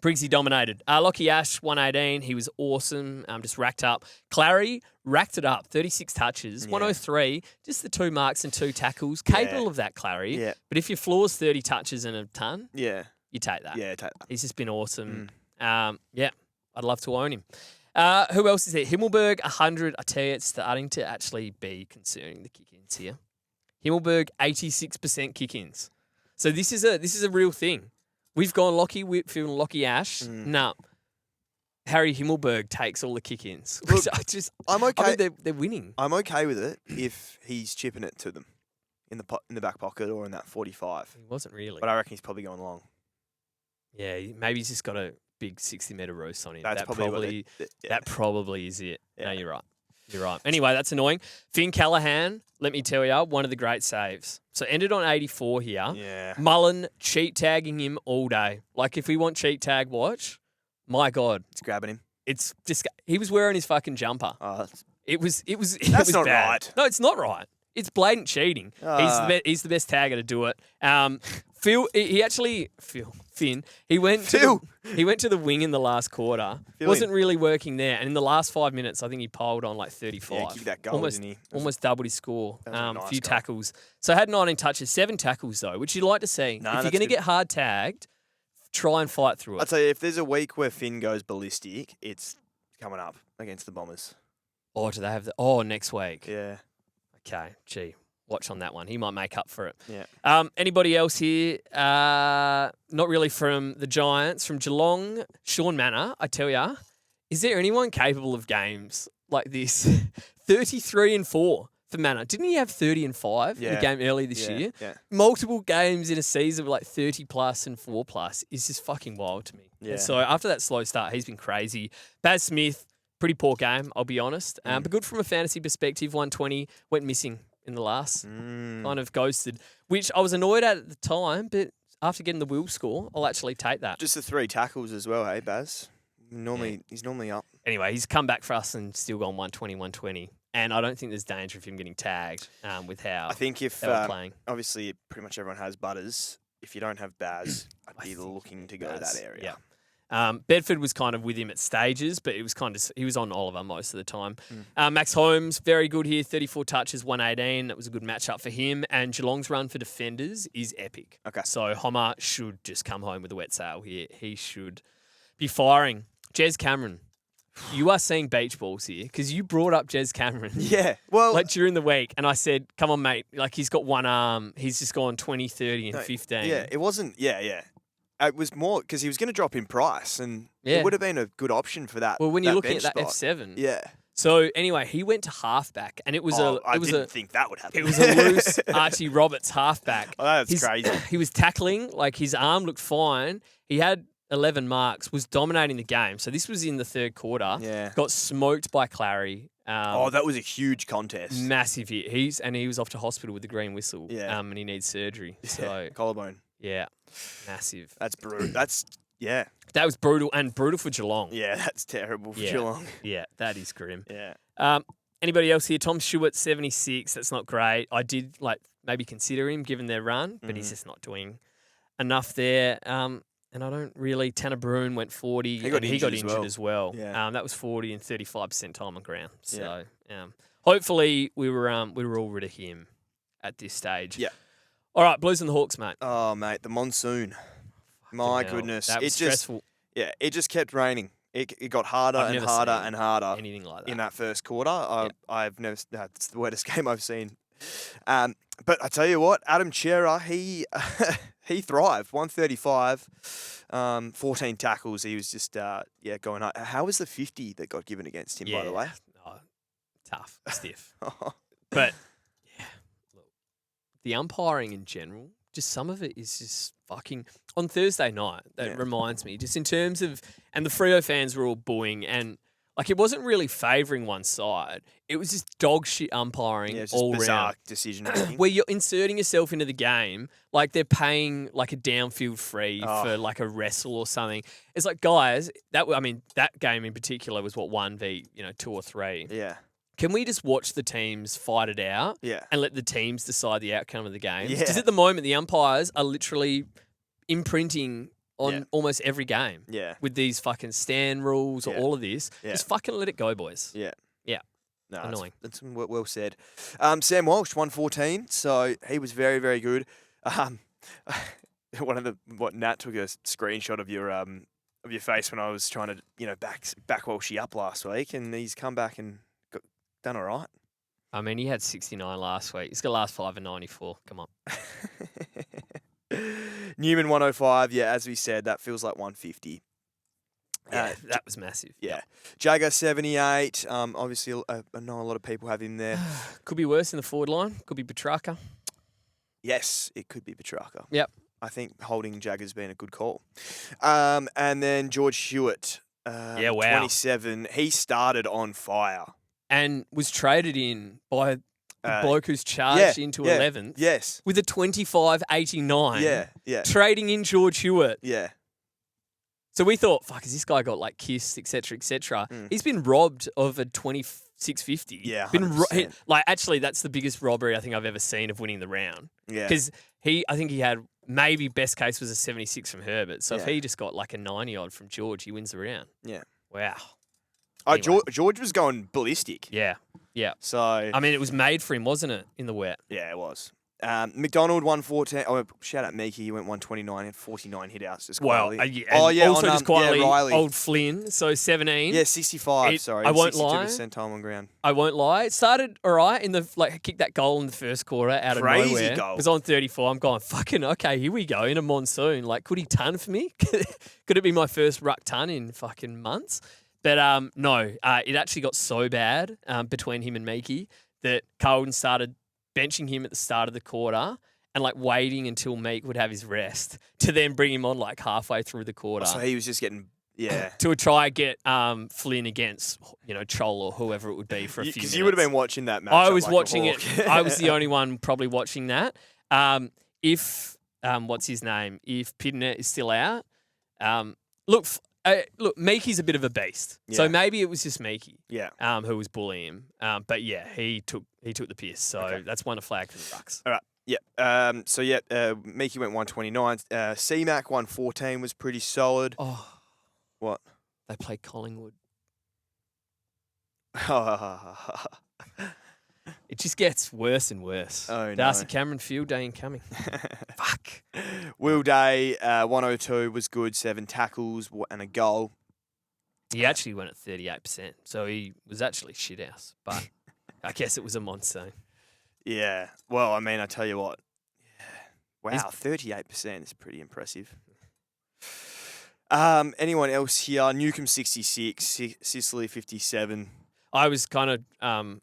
[SPEAKER 3] Briggsy dominated. Lockie Ash, 118. He was awesome. Just racked up. Clary racked it up. 36 touches. 103. Just the 2 marks and 2 tackles. Capable of that, Clary.
[SPEAKER 4] Yeah.
[SPEAKER 3] But if your floor's 30 touches and a ton,
[SPEAKER 4] you
[SPEAKER 3] take that.
[SPEAKER 4] Yeah, take that.
[SPEAKER 3] He's just been awesome. Yeah, I'd love to own him. Who else is there? Himmelberg, 100. I tell you, it's starting to actually be concerning, the kick-ins here. Himmelberg, 86% kick-ins. So this is a real thing. We've gone Lockie Whitfield and Lockie Ash. No. Harry Himmelberg takes all the kick-ins.
[SPEAKER 4] Look, I'm okay.
[SPEAKER 3] I mean, they're winning.
[SPEAKER 4] I'm okay with it if he's chipping it to them in the back pocket or in that 45.
[SPEAKER 3] He wasn't really.
[SPEAKER 4] But I reckon he's probably going long.
[SPEAKER 3] Yeah, maybe he's just got a big 60-metre roost on him.
[SPEAKER 4] That
[SPEAKER 3] probably is it. Yeah. No, you're right. You're right. Anyway, that's annoying. Finn Callahan, let me tell you, one of the great saves. So ended on 84 here.
[SPEAKER 4] Yeah.
[SPEAKER 3] Mullen cheat tagging him all day. Like if we want cheat tag watch, my God.
[SPEAKER 4] It's grabbing him.
[SPEAKER 3] It's just he was wearing his fucking jumper.
[SPEAKER 4] Oh,
[SPEAKER 3] it was
[SPEAKER 4] That's not
[SPEAKER 3] bad.
[SPEAKER 4] right.
[SPEAKER 3] No, it's not right. It's blatant cheating. He's the best tagger to do it. Finn, he went to the wing in the last quarter. Wasn't really working there, and in the last 5 minutes, I think he piled on like 35.
[SPEAKER 4] Yeah, kicked that goal, didn't he?
[SPEAKER 3] Almost doubled his score.
[SPEAKER 4] A nice
[SPEAKER 3] few
[SPEAKER 4] goal.
[SPEAKER 3] tackles. So had 19 touches, 7 tackles though, which you'd like to see.
[SPEAKER 4] No,
[SPEAKER 3] if you're going to get hard tagged, try and fight through it.
[SPEAKER 4] I'll tell you, if there's a week where Finn goes ballistic, it's coming up against the Bombers.
[SPEAKER 3] Oh, do they have next week?
[SPEAKER 4] Yeah.
[SPEAKER 3] Okay, gee. Watch on that one. He might make up for it.
[SPEAKER 4] Yeah.
[SPEAKER 3] Anybody else here? Not really from the Giants. From Geelong, Sean Manor, I tell ya. Is there anyone capable of games like this? 33-4 for Manor. Didn't he have 30-5 in the game earlier this year?
[SPEAKER 4] Yeah.
[SPEAKER 3] Multiple games in a season of like 30+ and 4+ is just fucking wild to me.
[SPEAKER 4] Yeah.
[SPEAKER 3] And so after that slow start, he's been crazy. Baz Smith, pretty poor game, I'll be honest. But good from a fantasy perspective, 120, went missing in the last, kind of ghosted, which I was annoyed at the time, but after getting the Will score, I'll actually take that.
[SPEAKER 4] Just the 3 tackles as well, hey, Baz? He's normally up.
[SPEAKER 3] Anyway, he's come back for us and still gone 120. And I don't think there's danger of him getting tagged with how
[SPEAKER 4] I think if
[SPEAKER 3] they were playing.
[SPEAKER 4] Obviously pretty much everyone has Butters. If you don't have Baz, I'd be looking to go to that area.
[SPEAKER 3] Yeah. Bedford was kind of with him at stages, but it was he was on Oliver most of the time. Max Holmes, very good here, 34 touches, 118. That was a good matchup for him. And Geelong's run for defenders is epic.
[SPEAKER 4] Okay.
[SPEAKER 3] So Homer should just come home with a wet sail here. He should be firing. Jez Cameron, you are seeing beach balls here because you brought up Jez Cameron.
[SPEAKER 4] Yeah. Well,
[SPEAKER 3] like during the week, and I said, come on, mate. Like he's got one arm. He's just gone 20, 30, and 15.
[SPEAKER 4] Yeah, it wasn't. Yeah. it was more because he was going to drop in price, and it would have been a good option for that.
[SPEAKER 3] Well, when you're looking at
[SPEAKER 4] bench
[SPEAKER 3] that
[SPEAKER 4] spot.
[SPEAKER 3] F7.
[SPEAKER 4] Yeah.
[SPEAKER 3] So anyway, he went to halfback, and it was
[SPEAKER 4] I didn't think that would happen.
[SPEAKER 3] It was a loose Archie Roberts halfback.
[SPEAKER 4] Oh, that's crazy.
[SPEAKER 3] He was tackling, like his arm looked fine. He had 11 marks, was dominating the game. So this was in the third quarter.
[SPEAKER 4] Yeah.
[SPEAKER 3] Got smoked by Clary.
[SPEAKER 4] That was a huge contest.
[SPEAKER 3] Massive hit. He was off to hospital with the green whistle.
[SPEAKER 4] Yeah.
[SPEAKER 3] And he needs surgery. So
[SPEAKER 4] collarbone.
[SPEAKER 3] yeah, massive.
[SPEAKER 4] That's brutal. Yeah.
[SPEAKER 3] That was brutal and brutal for Geelong.
[SPEAKER 4] Yeah, that's terrible for Geelong.
[SPEAKER 3] Yeah, that is grim.
[SPEAKER 4] Yeah.
[SPEAKER 3] Anybody else here? Tom Stewart, 76. That's not great. I did maybe consider him given their run, but he's just not doing enough there. And I don't really. Tanner Bruin went 40. He got injured as well.
[SPEAKER 4] Yeah.
[SPEAKER 3] That was 40 and 35% time on ground. So hopefully we were all rid of him at this stage.
[SPEAKER 4] Yeah.
[SPEAKER 3] All right, Blues and the Hawks, mate.
[SPEAKER 4] Oh, mate, the monsoon. My goodness.
[SPEAKER 3] That was stressful.
[SPEAKER 4] It just kept raining. It got harder and harder and harder.
[SPEAKER 3] Anything like that.
[SPEAKER 4] In that first quarter. I've never, that's the wettest game I've seen. But I tell you what, Adam Chera, he thrived. 135, 14 tackles. He was just, going up. How was the 50 that got given against him, by the way?
[SPEAKER 3] Oh, tough, stiff. But, yeah, look, the umpiring in general, just some of it is just fucking... On Thursday night, that reminds me, just in terms of... And the Freo fans were all booing, and it wasn't really favouring one side. It was just dog shit umpiring all
[SPEAKER 4] bizarre
[SPEAKER 3] round.
[SPEAKER 4] decision making.
[SPEAKER 3] Where you're inserting yourself into the game, like they're paying a downfield free for a wrestle or something. It's like, guys, that game in particular was 1v 2 or 3.
[SPEAKER 4] Yeah.
[SPEAKER 3] Can we just watch the teams fight it out and let the teams decide the outcome of the game? Because at the moment, the umpires are literally imprinting on almost every game with these fucking stand rules or all of this. Just fucking let it go, boys.
[SPEAKER 4] Yeah.
[SPEAKER 3] Yeah.
[SPEAKER 4] No,
[SPEAKER 3] annoying.
[SPEAKER 4] That's well said. Sam Walsh, 114, so he was very, very good. What Nat took a screenshot of your face when I was trying to back Walshy up last week, and he's come back and done all right.
[SPEAKER 3] I mean, he had 69 last week. He's got last 5 and 94. Come on.
[SPEAKER 4] Newman 105. Yeah, as we said, that feels like 150.
[SPEAKER 3] Yeah, that was massive.
[SPEAKER 4] Yeah. Jagger 78. Obviously, I know a lot of people have him there.
[SPEAKER 3] Could be worse in the forward line. Could be Petrarca.
[SPEAKER 4] Yes, it could be Petrarca.
[SPEAKER 3] Yep.
[SPEAKER 4] I think holding Jagger's been a good call. And then George Hewitt. 27. He started on fire.
[SPEAKER 3] And was traded in by the bloke who's charged into 11th.
[SPEAKER 4] Yes.
[SPEAKER 3] With a 25.89.
[SPEAKER 4] Yeah.
[SPEAKER 3] Trading in George Hewitt.
[SPEAKER 4] Yeah.
[SPEAKER 3] So we thought, fuck, has this guy got kissed, etc., etc.? He's been robbed of a 26.50.
[SPEAKER 4] Yeah,
[SPEAKER 3] actually, that's the biggest robbery I think I've ever seen of winning the round.
[SPEAKER 4] Yeah.
[SPEAKER 3] Because I think he had, maybe best case was a 76 from Herbert. So if he just got a 90 odd from George, he wins the round.
[SPEAKER 4] Yeah.
[SPEAKER 3] Wow.
[SPEAKER 4] Anyway. George was going ballistic.
[SPEAKER 3] Yeah. Yeah.
[SPEAKER 4] So
[SPEAKER 3] I mean, it was made for him, wasn't it, in the wet?
[SPEAKER 4] Yeah, it was. McDonald 114. Oh, shout out Meeky. He went 129 and 49 hit outs just quietly.
[SPEAKER 3] Also just quietly,
[SPEAKER 4] Riley.
[SPEAKER 3] old Flynn. So 17.
[SPEAKER 4] Yeah, 65. Sorry,
[SPEAKER 3] I won't
[SPEAKER 4] 62% time on ground.
[SPEAKER 3] I won't lie. It started all right in the kicked that goal in the first quarter out of nowhere.
[SPEAKER 4] Crazy goal.
[SPEAKER 3] It was on 34. I'm going fucking okay. Here we go in a monsoon. Could he ton for me? Could it be my first ruck ton in fucking months? But no, it actually got so bad between him and Meeky that Carlton started benching him at the start of the quarter and waiting until Meek would have his rest to then bring him on halfway through the quarter.
[SPEAKER 4] So he was just getting
[SPEAKER 3] to try and get Flynn against Chol or whoever it would be for a few minutes.
[SPEAKER 4] Because you would have been watching that match.
[SPEAKER 3] I was watching it. I was the only one probably watching that. If what's his name? If Pidner is still out, look, Meeky's a bit of a beast.
[SPEAKER 4] Yeah.
[SPEAKER 3] So maybe it was just Meeky.
[SPEAKER 4] Yeah.
[SPEAKER 3] Who was bullying him. But yeah, he took the piss. So that's one to flag for the Rucks.
[SPEAKER 4] All right. Yeah. Meeky went 129. C-Mac 114 was pretty solid.
[SPEAKER 3] Oh.
[SPEAKER 4] What?
[SPEAKER 3] They played Collingwood. It just gets worse and worse.
[SPEAKER 4] Oh, no.
[SPEAKER 3] Darcy Cameron, field day incoming. Fuck.
[SPEAKER 4] Will Day, 102 was good. 7 tackles and a goal.
[SPEAKER 3] He actually went at 38%. So he was actually shit house. But I guess it was a monsoon.
[SPEAKER 4] Yeah. Well, I mean, I tell you what. Yeah. Wow, 38% is pretty impressive. Anyone else here? Newcomb 66, Sicily 57.
[SPEAKER 3] I was kind of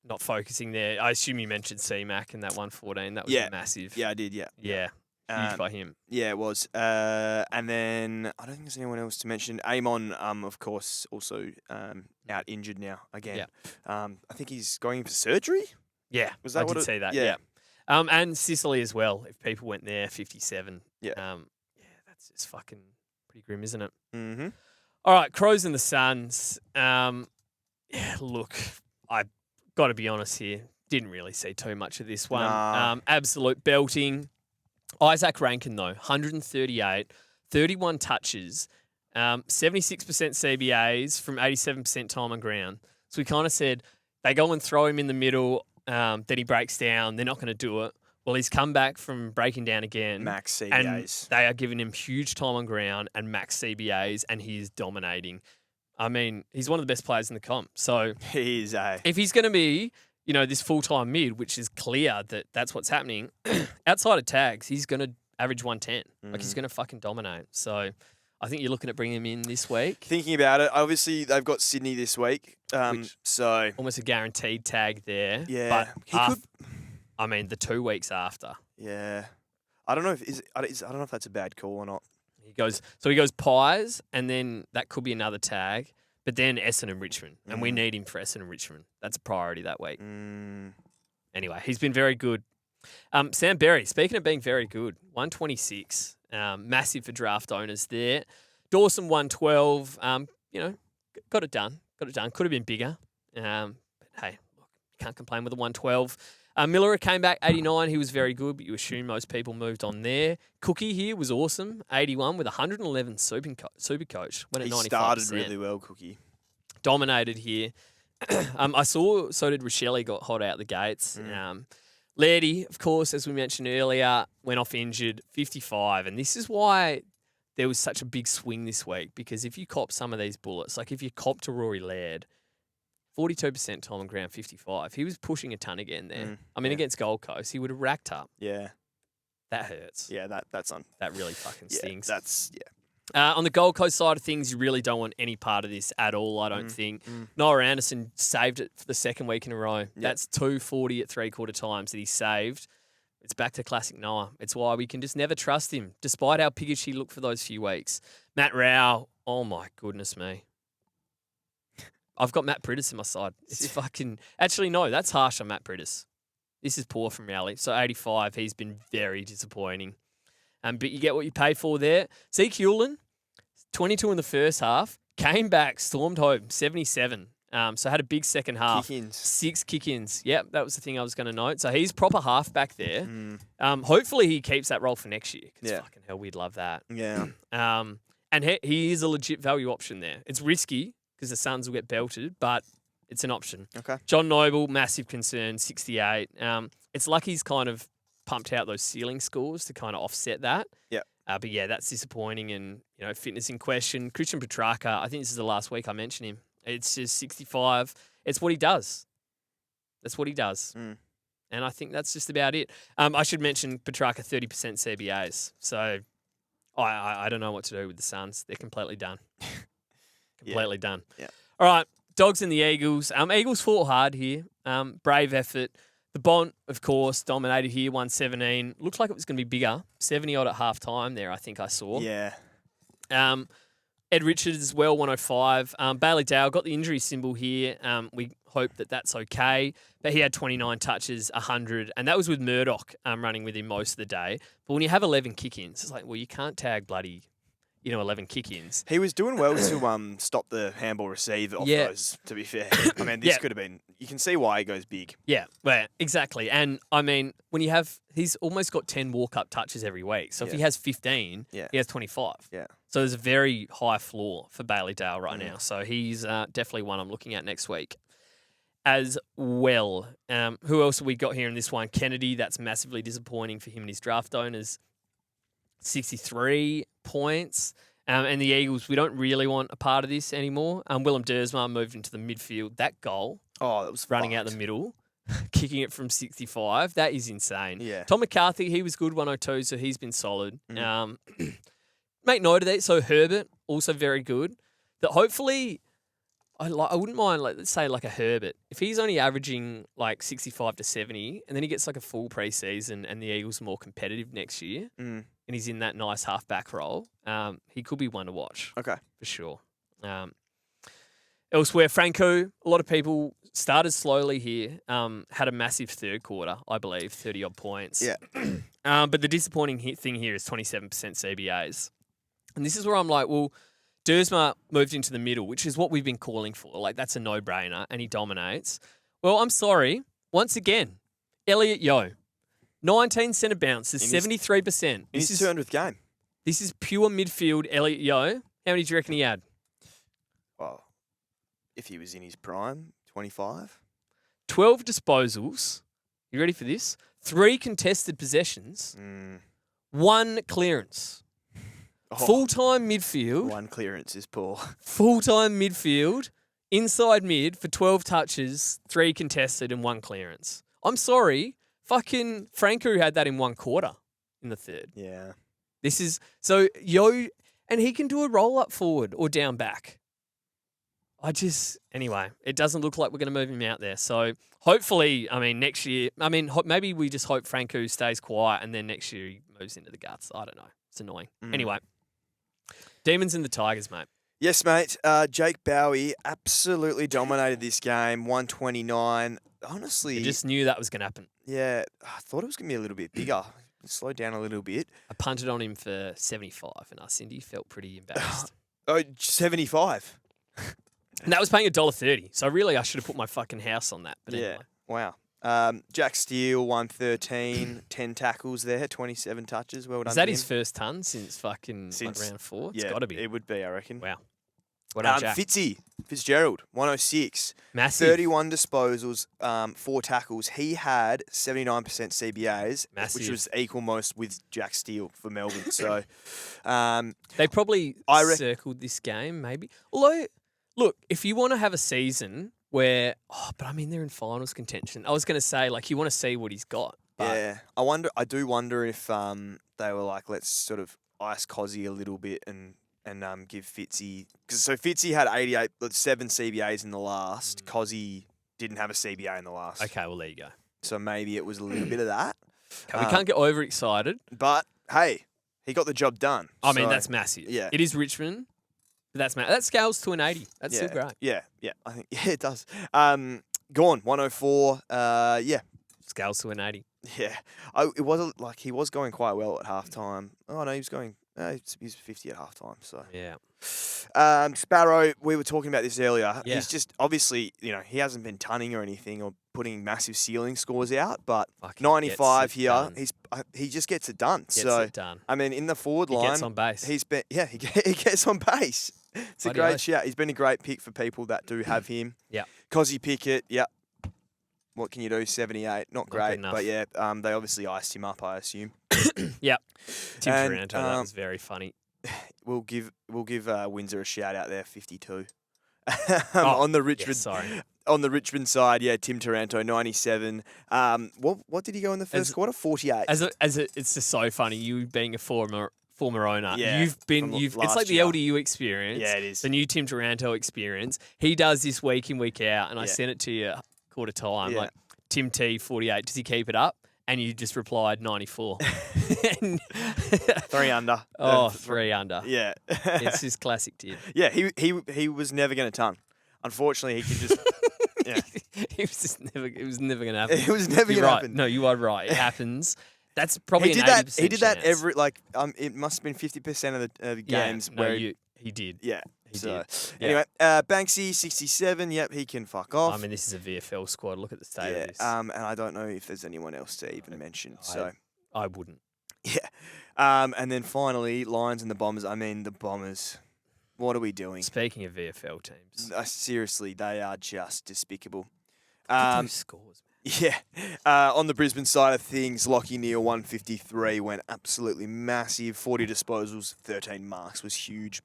[SPEAKER 3] not focusing there. I assume you mentioned C-Mac and that 114. That was massive.
[SPEAKER 4] Yeah, I did, yeah.
[SPEAKER 3] Yeah. Huge by him.
[SPEAKER 4] Yeah, it was. And then I don't think there's anyone else to mention. Amon, of course, also out injured now again.
[SPEAKER 3] Yeah.
[SPEAKER 4] I think he's going in for surgery.
[SPEAKER 3] Yeah,
[SPEAKER 4] Was that
[SPEAKER 3] I did see that. Yeah. And Sicily as well. If people went there, 57.
[SPEAKER 4] Yeah.
[SPEAKER 3] That's just fucking pretty grim, isn't it?
[SPEAKER 4] Mm-hmm.
[SPEAKER 3] All right, Crows and the Suns. Look, I got to be honest here. Didn't really see too much of this one.
[SPEAKER 4] Nah.
[SPEAKER 3] Absolute belting. Isaac Rankin, though, 138, 31 touches, 76% CBAs from 87% time on ground. So we kind of said they go and throw him in the middle, then he breaks down. They're not going to do it. Well, he's come back from breaking down again.
[SPEAKER 4] Max CBAs.
[SPEAKER 3] And they are giving him huge time on ground and max CBAs, and he is dominating. I mean, he's one of the best players in the comp. So
[SPEAKER 4] he is
[SPEAKER 3] if he's going to be, this full-time mid, which is clear that that's what's happening, outside of tags, he's going to average 110. Like, he's going to fucking dominate. So I think you're looking at bringing him in this week.
[SPEAKER 4] Thinking about it, obviously they've got Sydney this week. So
[SPEAKER 3] almost a guaranteed tag there.
[SPEAKER 4] Yeah.
[SPEAKER 3] But the 2 weeks after.
[SPEAKER 4] Yeah. I don't know if that's a bad call or not.
[SPEAKER 3] He goes Pies, and then that could be another tag. But then Essendon and Richmond, and we need him for Essendon and Richmond. That's a priority that week. Anyway, he's been very good. Sam Berry, speaking of being very good, 126, massive for draft owners there. Dawson 112, got it done. Could have been bigger. But hey, look, you can't complain with a 112. Miller came back 89. He was very good, but you assume most people moved on there. Cookie here was awesome, 81 with 111 super coach. Went at 95%.
[SPEAKER 4] He started really well, Cookie.
[SPEAKER 3] Dominated here. I saw, so did Rochelle, got hot out the gates. Lairdy, of course, as we mentioned earlier, went off injured, 55. And this is why there was such a big swing this week, because if you cop some of these bullets, like if you cop to Rory Laird, 42% time on ground, 55. He was pushing a ton again there. Against Gold Coast, he would have racked up.
[SPEAKER 4] Yeah.
[SPEAKER 3] That hurts.
[SPEAKER 4] Yeah, that's on.
[SPEAKER 3] That really fucking stings.
[SPEAKER 4] Yeah.
[SPEAKER 3] On the Gold Coast side of things, you really don't want any part of this at all, I don't think. Noah Anderson saved it for the second week in a row. Yep. That's 240 at 3/4 times that he saved. It's back to classic Noah. It's why we can just never trust him, despite how piggish he looked for those few weeks. Matt Rao, oh my goodness me. I've got Matt Priddis in my side. It's fucking... Actually, no, that's harsh on Matt Priddis. This is poor from Rowley. So 85, he's been very disappointing. But you get what you pay for there. Zeke Hewlin, 22 in the first half, came back, stormed home, 77. So had a big second half.
[SPEAKER 4] Kick-ins.
[SPEAKER 3] 6 kick-ins. Yep, that was the thing I was going to note. So he's proper half back there. Hopefully he keeps that role for next year. Because fucking hell, we'd love that.
[SPEAKER 4] Yeah.
[SPEAKER 3] And he is a legit value option there. It's risky because the Suns will get belted, but it's an option.
[SPEAKER 4] Okay.
[SPEAKER 3] John Noble, massive concern, 68. It's lucky he's kind of pumped out those ceiling scores to kind of offset that.
[SPEAKER 4] Yeah.
[SPEAKER 3] But yeah, that's disappointing, and fitness in question. Christian Petrarca, I think this is the last week I mentioned him. It's just 65. It's what he does. That's what he does. And I think that's just about it. I should mention Petrarca 30% CBAs. So I don't know what to do with the Suns. They're completely done. Completely done.
[SPEAKER 4] Yeah.
[SPEAKER 3] All right, Dogs and the Eagles. Eagles fought hard here. Brave effort. The Bont, of course, dominated here, 117. Looked like it was going to be bigger. 70-odd at half-time there, I think I saw.
[SPEAKER 4] Yeah.
[SPEAKER 3] Ed Richards as well, 105. Bailey Dale got the injury symbol here. We hope that that's okay. But he had 29 touches, 100. And that was with Murdoch running with him most of the day. But when you have 11 kick-ins, it's like, well, you can't tag bloody... 11 kick-ins.
[SPEAKER 4] He was doing well to stop the handball receive off those, to be fair. I mean, this could have been... You can see why he goes big.
[SPEAKER 3] Yeah, well, exactly. And, when he's almost got 10 walk-up touches every week. So if he has 15, he has 25.
[SPEAKER 4] Yeah.
[SPEAKER 3] So there's a very high floor for Bailey Dale right now. So he's definitely one I'm looking at next week. As well, who else have we got here in this one? Kennedy, that's massively disappointing for him and his draft owners. 63 points. And the Eagles, we don't really want a part of this anymore. Willem Dersma moved into the midfield. That goal,
[SPEAKER 4] that was
[SPEAKER 3] running out the middle, kicking it from 65, that is insane.
[SPEAKER 4] Yeah.
[SPEAKER 3] Tom McCarthy, he was good, 102, so he's been solid. make note of that. So Herbert, also very good. That hopefully, I wouldn't mind, like, let's say like a Herbert. If he's only averaging like 65 to 70 and then he gets like a full preseason and the Eagles are more competitive next year and he's in that nice half-back role, he could be one to watch.
[SPEAKER 4] Okay.
[SPEAKER 3] For sure. Elsewhere, Franco, a lot of people started slowly here, had a massive third quarter, I believe, 30-odd points.
[SPEAKER 4] Yeah.
[SPEAKER 3] But the disappointing thing here is 27% CBAs. And this is where I'm like, well, Dersma moved into the middle, which is what we've been calling for. Like, that's a no-brainer, and he dominates. Well, I'm sorry. Once again, Elliot Yeo, 19 centre bounces, 73%.
[SPEAKER 4] This is 200th game.
[SPEAKER 3] This is pure midfield Elliot Yeo. How many do you reckon he had?
[SPEAKER 4] Well, if he was in his prime, 25.
[SPEAKER 3] 12 disposals. You ready for this? 3 contested possessions. 1 clearance. Full-time midfield.
[SPEAKER 4] 1 clearance is poor.
[SPEAKER 3] Full-time midfield. Inside mid for 12 touches, 3 contested and 1 clearance. I'm sorry. Fucking Franco had that in 1 quarter in the third.
[SPEAKER 4] Yeah.
[SPEAKER 3] This is... So, Yo... And he can do a roll-up forward or down back. Anyway, it doesn't look like we're going to move him out there. So hopefully, next year, maybe we just hope Franco stays quiet and then next year he moves into the guts. I don't know. It's annoying. Anyway, Demons and the Tigers, mate.
[SPEAKER 4] Yes, mate. Jake Bowie absolutely dominated this game, 129. Honestly.
[SPEAKER 3] You just knew that was going to happen.
[SPEAKER 4] Yeah, I thought it was going to be a little bit bigger. Slowed down a little bit.
[SPEAKER 3] I punted on him for 75 and Cindy felt pretty embarrassed.
[SPEAKER 4] 75?
[SPEAKER 3] And that was paying $1.30. So really, I should have put my fucking house on that. But anyway.
[SPEAKER 4] Wow. Jack Steele, 113, 10 tackles there, 27 touches. Well done.
[SPEAKER 3] Is that his first ton since round 4? It's got to be.
[SPEAKER 4] It would be, I reckon.
[SPEAKER 3] Wow. Well done, Jack.
[SPEAKER 4] Fitzgerald, 106.
[SPEAKER 3] Massive.
[SPEAKER 4] 31 disposals, 4 tackles. He had 79% CBAs, which was equal most with Jack Steele for Melbourne. So
[SPEAKER 3] they probably circled this game, maybe. Although, look, if you want to have a season where, they're in finals contention. I was going to say, you want to see what he's got. But
[SPEAKER 4] yeah, I do wonder if they were like, let's sort of ice Cozzy a little bit and give Fitzy, because Fitzy had 7 CBAs in the last. Cozzy didn't have a CBA in the last.
[SPEAKER 3] Okay, well there you go.
[SPEAKER 4] So maybe it was a little bit of that.
[SPEAKER 3] Okay, we can't get overexcited.
[SPEAKER 4] But hey, he got the job done.
[SPEAKER 3] That's massive.
[SPEAKER 4] Yeah,
[SPEAKER 3] it is Richmond. But that's massive. That scales to an 80. That's still great.
[SPEAKER 4] Yeah. I think it does. Gone 104.
[SPEAKER 3] Scales to an 80.
[SPEAKER 4] Yeah, it was he was going quite well at halftime. Oh no, he was going. He was 50 at halftime. So
[SPEAKER 3] yeah.
[SPEAKER 4] Sparrow, we were talking about this earlier.
[SPEAKER 3] Yeah.
[SPEAKER 4] He's just obviously, he hasn't been tunning or anything or putting massive ceiling scores out, but 95 here, he just gets it done.
[SPEAKER 3] Gets it done.
[SPEAKER 4] In the forward line,
[SPEAKER 3] he gets on base.
[SPEAKER 4] He gets on base. It's a great shout. He's been a great pick for people that do have him.
[SPEAKER 3] Yeah.
[SPEAKER 4] Cozzy Pickett, yeah. What can you do? 78, not great, but yeah, they obviously iced him up, I assume.
[SPEAKER 3] Yep. Tim Taranto, that was very funny.
[SPEAKER 4] We'll give Windsor a shout out there, 52. On the Richmond, on the Richmond side, Tim Taranto, 97. What did he go in the first quarter? 48.
[SPEAKER 3] It's just so funny. You being a former owner,
[SPEAKER 4] yeah,
[SPEAKER 3] it's like the LDU experience.
[SPEAKER 4] Yeah, it is.
[SPEAKER 3] The new Tim Taranto experience. He does this week in, week out, and I sent it to you quarter time. Like, Tim T, 48. Does he keep it up? And you just replied 94.
[SPEAKER 4] 3 under.
[SPEAKER 3] Oh, 3 under.
[SPEAKER 4] Yeah.
[SPEAKER 3] It's his classic Tim.
[SPEAKER 4] Yeah, he was never going to ton. Unfortunately, he could just. Yeah.
[SPEAKER 3] It was never going to happen.
[SPEAKER 4] It was never going to happen.
[SPEAKER 3] No, you are right. It happens. That's probably
[SPEAKER 4] he did
[SPEAKER 3] an 80%
[SPEAKER 4] that. He did that
[SPEAKER 3] chance.
[SPEAKER 4] every it must have been 50% of the games where
[SPEAKER 3] he did.
[SPEAKER 4] Yeah.
[SPEAKER 3] He did.
[SPEAKER 4] Anyway, Banksy 67. Yep, he can fuck off.
[SPEAKER 3] This is a VFL squad. Look at the state of this.
[SPEAKER 4] And I don't know if there's anyone else to even mention.
[SPEAKER 3] I wouldn't.
[SPEAKER 4] Yeah. And then finally, Lions and the Bombers. The Bombers. What are we doing?
[SPEAKER 3] Speaking of VFL teams,
[SPEAKER 4] seriously, they are just despicable.
[SPEAKER 3] Those scores, man.
[SPEAKER 4] Yeah. On the Brisbane side of things, Lockie Neal 153 went absolutely massive. 40 disposals, 13 marks was huge.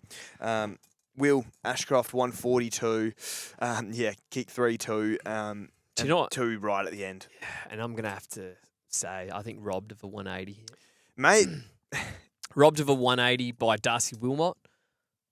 [SPEAKER 4] Will Ashcroft 142. Kick 3-2.
[SPEAKER 3] Do you know what?
[SPEAKER 4] 2 right at the end.
[SPEAKER 3] And I'm gonna have to say, I think robbed of a 180 here.
[SPEAKER 4] Mate,
[SPEAKER 3] Robbed of a 180 by Darcy Wilmot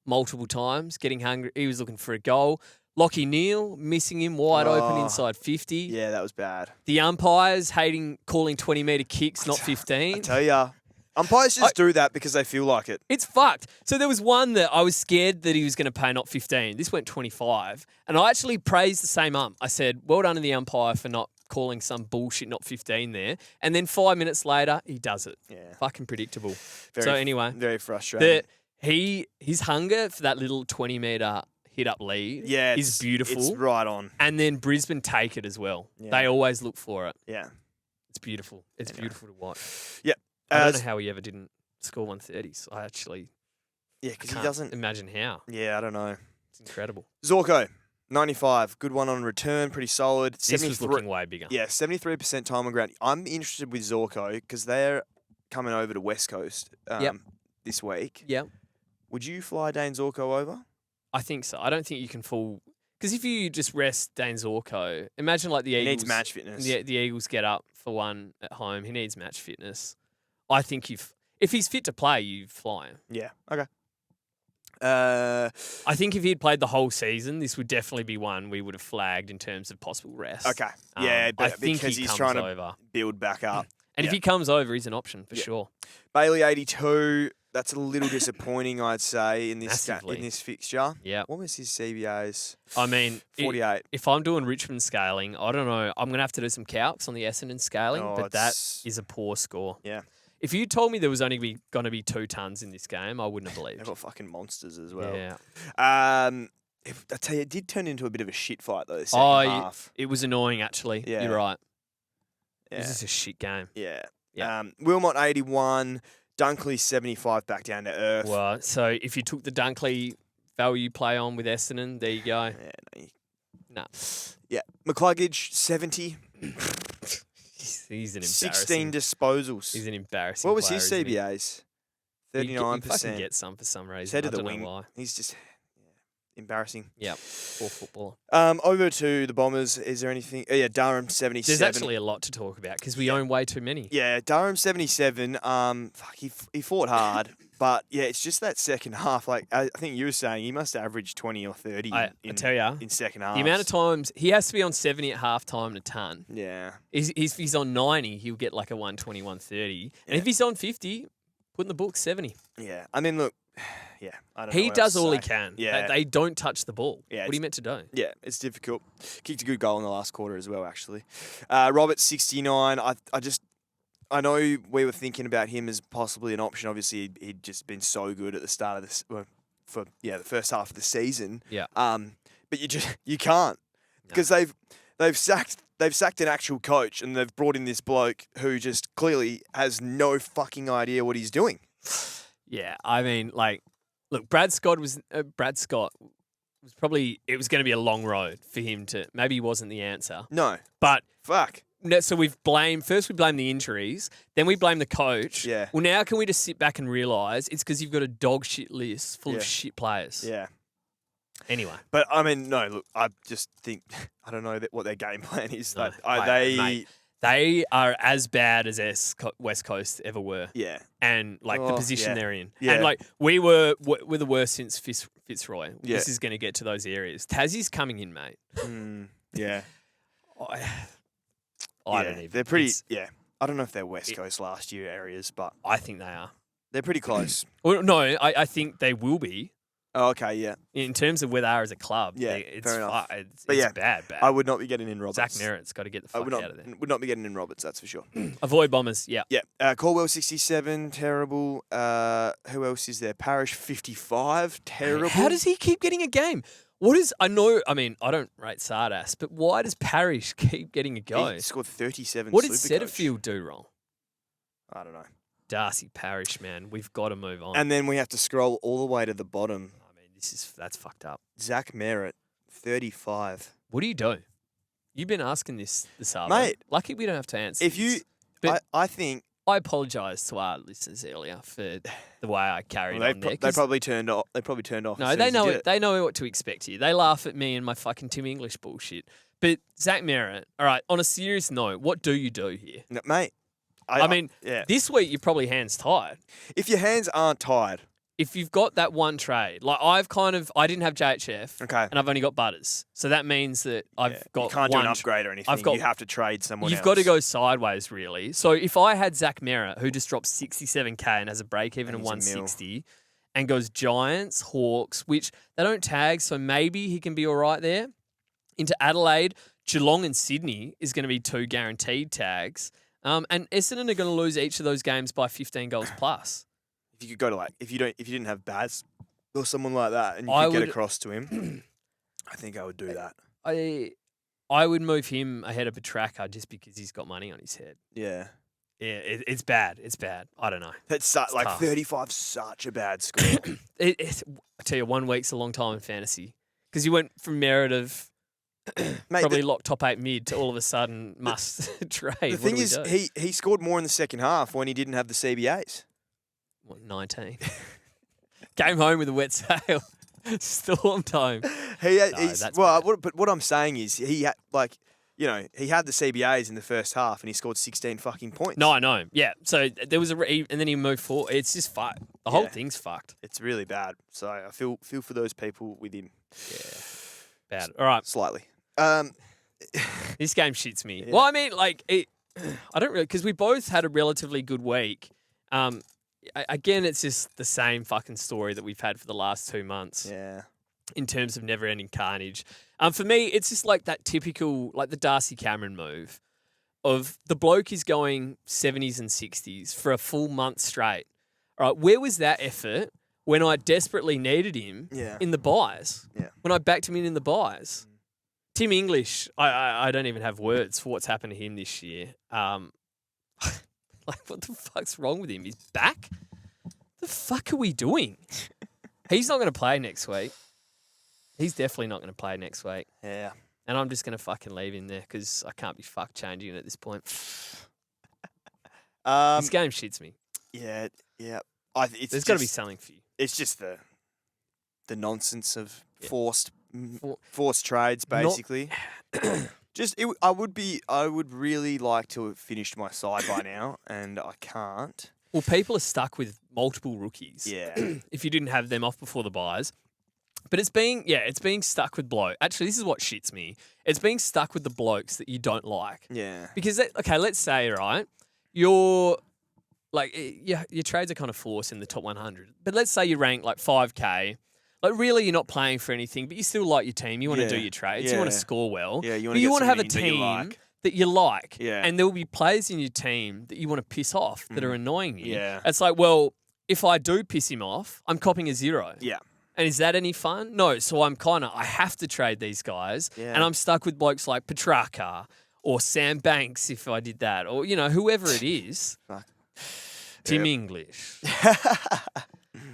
[SPEAKER 3] multiple times, getting hungry. He was looking for a goal. Lockie Neal missing him wide open inside 50.
[SPEAKER 4] Yeah, that was bad.
[SPEAKER 3] The umpires calling 20-metre kicks, not 15.
[SPEAKER 4] I tell ya. Umpires just do that because they feel like it.
[SPEAKER 3] It's fucked. So there was one that I was scared that he was going to pay not 15. This went 25. And I actually praised the same ump. I said, well done to the umpire for not calling some bullshit not 15 there. And then 5 minutes later, he does it.
[SPEAKER 4] Yeah.
[SPEAKER 3] Fucking predictable.
[SPEAKER 4] Very,
[SPEAKER 3] so anyway.
[SPEAKER 4] Very frustrating.
[SPEAKER 3] His hunger for that little 20-metre hit-up lead is beautiful.
[SPEAKER 4] It's right on.
[SPEAKER 3] And then Brisbane take it as well.
[SPEAKER 4] Yeah.
[SPEAKER 3] They always look for it.
[SPEAKER 4] Yeah.
[SPEAKER 3] It's beautiful. It's beautiful to watch.
[SPEAKER 4] Yeah.
[SPEAKER 3] I don't know how he ever didn't score 130s. I actually
[SPEAKER 4] because he doesn't
[SPEAKER 3] imagine how.
[SPEAKER 4] Yeah, I don't know.
[SPEAKER 3] It's incredible.
[SPEAKER 4] Zorko, 95. Good one on return. Pretty solid.
[SPEAKER 3] This was looking way bigger.
[SPEAKER 4] Yeah, 73% time on ground. I'm interested with Zorko because they're coming over to West Coast this week.
[SPEAKER 3] Yep.
[SPEAKER 4] Would you fly Dane Zorko over?
[SPEAKER 3] I think so. I don't think you can fall... Because if you just rest Dane Zorko, imagine like the Eagles...
[SPEAKER 4] He needs match fitness.
[SPEAKER 3] The Eagles get up for one at home. He needs match fitness. I think if he's fit to play, you fly him.
[SPEAKER 4] Yeah. Okay.
[SPEAKER 3] I think if he had played the whole season, this would definitely be one we would have flagged in terms of possible rest.
[SPEAKER 4] Okay. Yeah,
[SPEAKER 3] I think
[SPEAKER 4] because he's trying to build back up.
[SPEAKER 3] And if he comes over, he's an option for sure.
[SPEAKER 4] Bailey, 82. That's a little disappointing, I'd say, in this fixture.
[SPEAKER 3] Yeah.
[SPEAKER 4] What was his CBAs?
[SPEAKER 3] I mean,
[SPEAKER 4] 48.
[SPEAKER 3] If I'm doing Richmond scaling, I don't know. I'm going to have to do some calcs on the Essendon scaling, but that is a poor score.
[SPEAKER 4] Yeah.
[SPEAKER 3] If you told me there was only going to be 2 tons in this game, I wouldn't have believed.
[SPEAKER 4] They've got fucking monsters as well.
[SPEAKER 3] Yeah.
[SPEAKER 4] I tell you, it did turn into a bit of a shit fight, though, the second half.
[SPEAKER 3] It was annoying, actually.
[SPEAKER 4] Yeah.
[SPEAKER 3] You're right.
[SPEAKER 4] Yeah.
[SPEAKER 3] This is a shit game.
[SPEAKER 4] Yeah.
[SPEAKER 3] Yeah.
[SPEAKER 4] Wilmot, 81. Dunkley, 75, back down to earth.
[SPEAKER 3] Well, so if you took the Dunkley value play on with Essendon, there you go.
[SPEAKER 4] Yeah,
[SPEAKER 3] no.
[SPEAKER 4] Yeah. McCluggage, 70.
[SPEAKER 3] He's an embarrassing.
[SPEAKER 4] 16 disposals.
[SPEAKER 3] He's an embarrassing
[SPEAKER 4] What was
[SPEAKER 3] player,
[SPEAKER 4] his
[SPEAKER 3] isn't he?
[SPEAKER 4] CBAs? 39%.
[SPEAKER 3] He fucking gets some for some reason.
[SPEAKER 4] He's head of the
[SPEAKER 3] I don't
[SPEAKER 4] wing.
[SPEAKER 3] know why.
[SPEAKER 4] He's just embarrassing.
[SPEAKER 3] Yeah, poor footballer.
[SPEAKER 4] Over to the Bombers. Is there anything? Yeah, Durham, 77.
[SPEAKER 3] There's actually a lot to talk about because we own way too many.
[SPEAKER 4] Yeah, Durham, 77. He fought hard. But, yeah, it's just that second half. Like, I think you were saying he must average 20 or 30
[SPEAKER 3] I tell you,
[SPEAKER 4] in second half.
[SPEAKER 3] The amount of times he has to be on 70 at halftime to ton.
[SPEAKER 4] Yeah.
[SPEAKER 3] If he's on 90, he'll get like a 120, 130. And if he's on 50, put in the book 70.
[SPEAKER 4] Yeah. I mean, look, yeah. I don't know
[SPEAKER 3] He
[SPEAKER 4] what
[SPEAKER 3] does
[SPEAKER 4] else to
[SPEAKER 3] all he
[SPEAKER 4] say.
[SPEAKER 3] can.
[SPEAKER 4] Yeah.
[SPEAKER 3] They don't touch the ball.
[SPEAKER 4] Yeah,
[SPEAKER 3] What are you meant to do?
[SPEAKER 4] Yeah, it's difficult. Kicked a good goal in the last quarter as well, actually. Roberts, 69. I know we were thinking about him as possibly an option. Obviously, he'd just been so good at the start of this the first half of the season.
[SPEAKER 3] Yeah.
[SPEAKER 4] But you can't because they've sacked an actual coach and they've brought in this bloke who just clearly has no fucking idea what he's doing.
[SPEAKER 3] Yeah, I mean, like, look, Brad Scott was probably, it was going to be a long road for him to, maybe he wasn't the answer.
[SPEAKER 4] No.
[SPEAKER 3] But
[SPEAKER 4] Fuck.
[SPEAKER 3] so we blame the injuries, then we blame the coach.
[SPEAKER 4] Yeah.
[SPEAKER 3] Well, now can we just sit back and realise it's because you've got a dog shit list full of shit players.
[SPEAKER 4] Yeah.
[SPEAKER 3] Anyway.
[SPEAKER 4] But, I mean, no, look, I just think, I don't know what their game plan is.
[SPEAKER 3] No,
[SPEAKER 4] Mate,
[SPEAKER 3] they are as bad as West Coast ever were.
[SPEAKER 4] Yeah.
[SPEAKER 3] And, like, the position they're in.
[SPEAKER 4] Yeah.
[SPEAKER 3] And, like, we're the worst since Fitzroy.
[SPEAKER 4] Yeah.
[SPEAKER 3] This is going to get to those areas. Tassie's coming in, mate.
[SPEAKER 4] Yeah.
[SPEAKER 3] I don't even.
[SPEAKER 4] They're pretty, I don't know if they're West Coast last year areas, but
[SPEAKER 3] I think they are.
[SPEAKER 4] they're pretty close.
[SPEAKER 3] Well, no, I think they will be.
[SPEAKER 4] Oh, okay, yeah.
[SPEAKER 3] In terms of where they are as a club,
[SPEAKER 4] Yeah,
[SPEAKER 3] it's
[SPEAKER 4] fair enough.
[SPEAKER 3] It's
[SPEAKER 4] But yeah,
[SPEAKER 3] bad.
[SPEAKER 4] I would not be getting in Roberts.
[SPEAKER 3] Zach Merritt's got to get the fuck out of there.
[SPEAKER 4] Would not be getting in Roberts, that's for sure.
[SPEAKER 3] Avoid Bombers, yeah.
[SPEAKER 4] Yeah. Caldwell, 67, terrible. Who else is there? Parrish, 55, terrible.
[SPEAKER 3] How does he keep getting a game? I don't rate Sardas, but why does Parrish keep getting a go?
[SPEAKER 4] He scored 37.
[SPEAKER 3] What did
[SPEAKER 4] Supercoach.
[SPEAKER 3] Setterfield do wrong?
[SPEAKER 4] I don't know.
[SPEAKER 3] Darcy Parrish, man, we've got to move on.
[SPEAKER 4] And then we have to scroll all the way to the bottom.
[SPEAKER 3] I mean, that's fucked up.
[SPEAKER 4] Zach Merritt, 35.
[SPEAKER 3] What do you do? You've been asking this Arvo.
[SPEAKER 4] Mate.
[SPEAKER 3] Lucky we don't have to answer
[SPEAKER 4] If you,
[SPEAKER 3] this. But
[SPEAKER 4] I think
[SPEAKER 3] I apologise to our listeners earlier for the way I carried on there.
[SPEAKER 4] they probably turned off. They probably turned off.
[SPEAKER 3] No,
[SPEAKER 4] as soon
[SPEAKER 3] they
[SPEAKER 4] as
[SPEAKER 3] know
[SPEAKER 4] you
[SPEAKER 3] it.
[SPEAKER 4] did
[SPEAKER 3] They know what to expect here. They laugh at me and my fucking Tim English bullshit. But Zach Merritt, all right. On a serious note, what do you do here?
[SPEAKER 4] No, mate,
[SPEAKER 3] I mean,
[SPEAKER 4] yeah.
[SPEAKER 3] this week you're probably hands tied.
[SPEAKER 4] If your hands aren't tied,
[SPEAKER 3] If you've got that one trade, like I didn't have JHF,
[SPEAKER 4] okay,
[SPEAKER 3] and I've only got Butters, so that means that I've got
[SPEAKER 4] you can't do
[SPEAKER 3] one
[SPEAKER 4] an upgrade or anything. You have to trade someone else.
[SPEAKER 3] You've got to go sideways, really. So if I had Zach Merritt, who just dropped 67K and has a break even of 160, and goes Giants, Hawks, which they don't tag, so maybe he can be all right there. Into Adelaide, Geelong and Sydney is going to be 2 guaranteed tags. And Essendon are going to lose each of those games by 15 goals plus.
[SPEAKER 4] If you could go to if you didn't have Baz or someone like that, and you could get across to him, I think I would do that.
[SPEAKER 3] I would move him ahead of Petrarca just because he's got money on his head.
[SPEAKER 4] Yeah.
[SPEAKER 3] Yeah, it's bad. It's bad. I don't know.
[SPEAKER 4] That's
[SPEAKER 3] tough.
[SPEAKER 4] 35's such a bad score.
[SPEAKER 3] I tell you, 1 week's a long time in fantasy because you went from merit of probably lock top 8 mid to all of a sudden must trade.
[SPEAKER 4] The thing is, he scored more in the second half when he didn't have the CBAs.
[SPEAKER 3] What, 19? Came home with a wet sail. Stormed home.
[SPEAKER 4] But what I'm saying is he had he had the CBAs in the first half and he scored 16 fucking points.
[SPEAKER 3] No, I know. Yeah. So there was and then he moved forward. It's just fucked. The whole thing's fucked.
[SPEAKER 4] It's really bad. So I feel for those people with him.
[SPEAKER 3] Yeah. Bad. All right.
[SPEAKER 4] Slightly.
[SPEAKER 3] This game shits me.
[SPEAKER 4] Yeah.
[SPEAKER 3] Well, I mean, I don't really, because we both had a relatively good week. Again, it's just the same fucking story that we've had for the last 2 months.
[SPEAKER 4] Yeah.
[SPEAKER 3] In terms of never-ending carnage. For me, it's just like that typical, like the Darcy Cameron move of the bloke is going 70s and 60s for a full month straight. All right, where was that effort when I desperately needed him in the buys?
[SPEAKER 4] Yeah.
[SPEAKER 3] When I backed him in the buys. Tim English, I don't even have words for what's happened to him this year. What the fuck's wrong with him? He's back? The fuck are we doing? He's not going to play next week. He's definitely not going to play next week.
[SPEAKER 4] Yeah.
[SPEAKER 3] And I'm just going to fucking leave him there because I can't be fucked changing it at this point. This game shits me.
[SPEAKER 4] Yeah.
[SPEAKER 3] There's got to be something for you.
[SPEAKER 4] It's just the nonsense of forced trades, basically. I would really like to have finished my side by now, and I can't.
[SPEAKER 3] Well, people are stuck with multiple rookies.
[SPEAKER 4] Yeah.
[SPEAKER 3] If you didn't have them off before the buys. But it's being stuck with bloke. Actually, this is what shits me. It's being stuck with the blokes that you don't like.
[SPEAKER 4] Yeah.
[SPEAKER 3] Because, let's say, right, your trades are kind of forced in the top 100. But let's say you rank like 5K. Like, really, you're not playing for anything, but you still like your team. You want to do your trades. You want to score well.
[SPEAKER 4] Yeah, you
[SPEAKER 3] want to have a
[SPEAKER 4] that you
[SPEAKER 3] team
[SPEAKER 4] like.
[SPEAKER 3] that you like.
[SPEAKER 4] Yeah.
[SPEAKER 3] And there will be players in your team that you want to piss off that are annoying you.
[SPEAKER 4] Yeah.
[SPEAKER 3] It's like, well, if I do piss him off, I'm copping a 0.
[SPEAKER 4] Yeah.
[SPEAKER 3] And is that any fun? No. So I have to trade these guys.
[SPEAKER 4] Yeah.
[SPEAKER 3] And I'm stuck with blokes like Petrarca or Sam Banks if I did that. Or, whoever it is.
[SPEAKER 4] Fuck.
[SPEAKER 3] Tim English.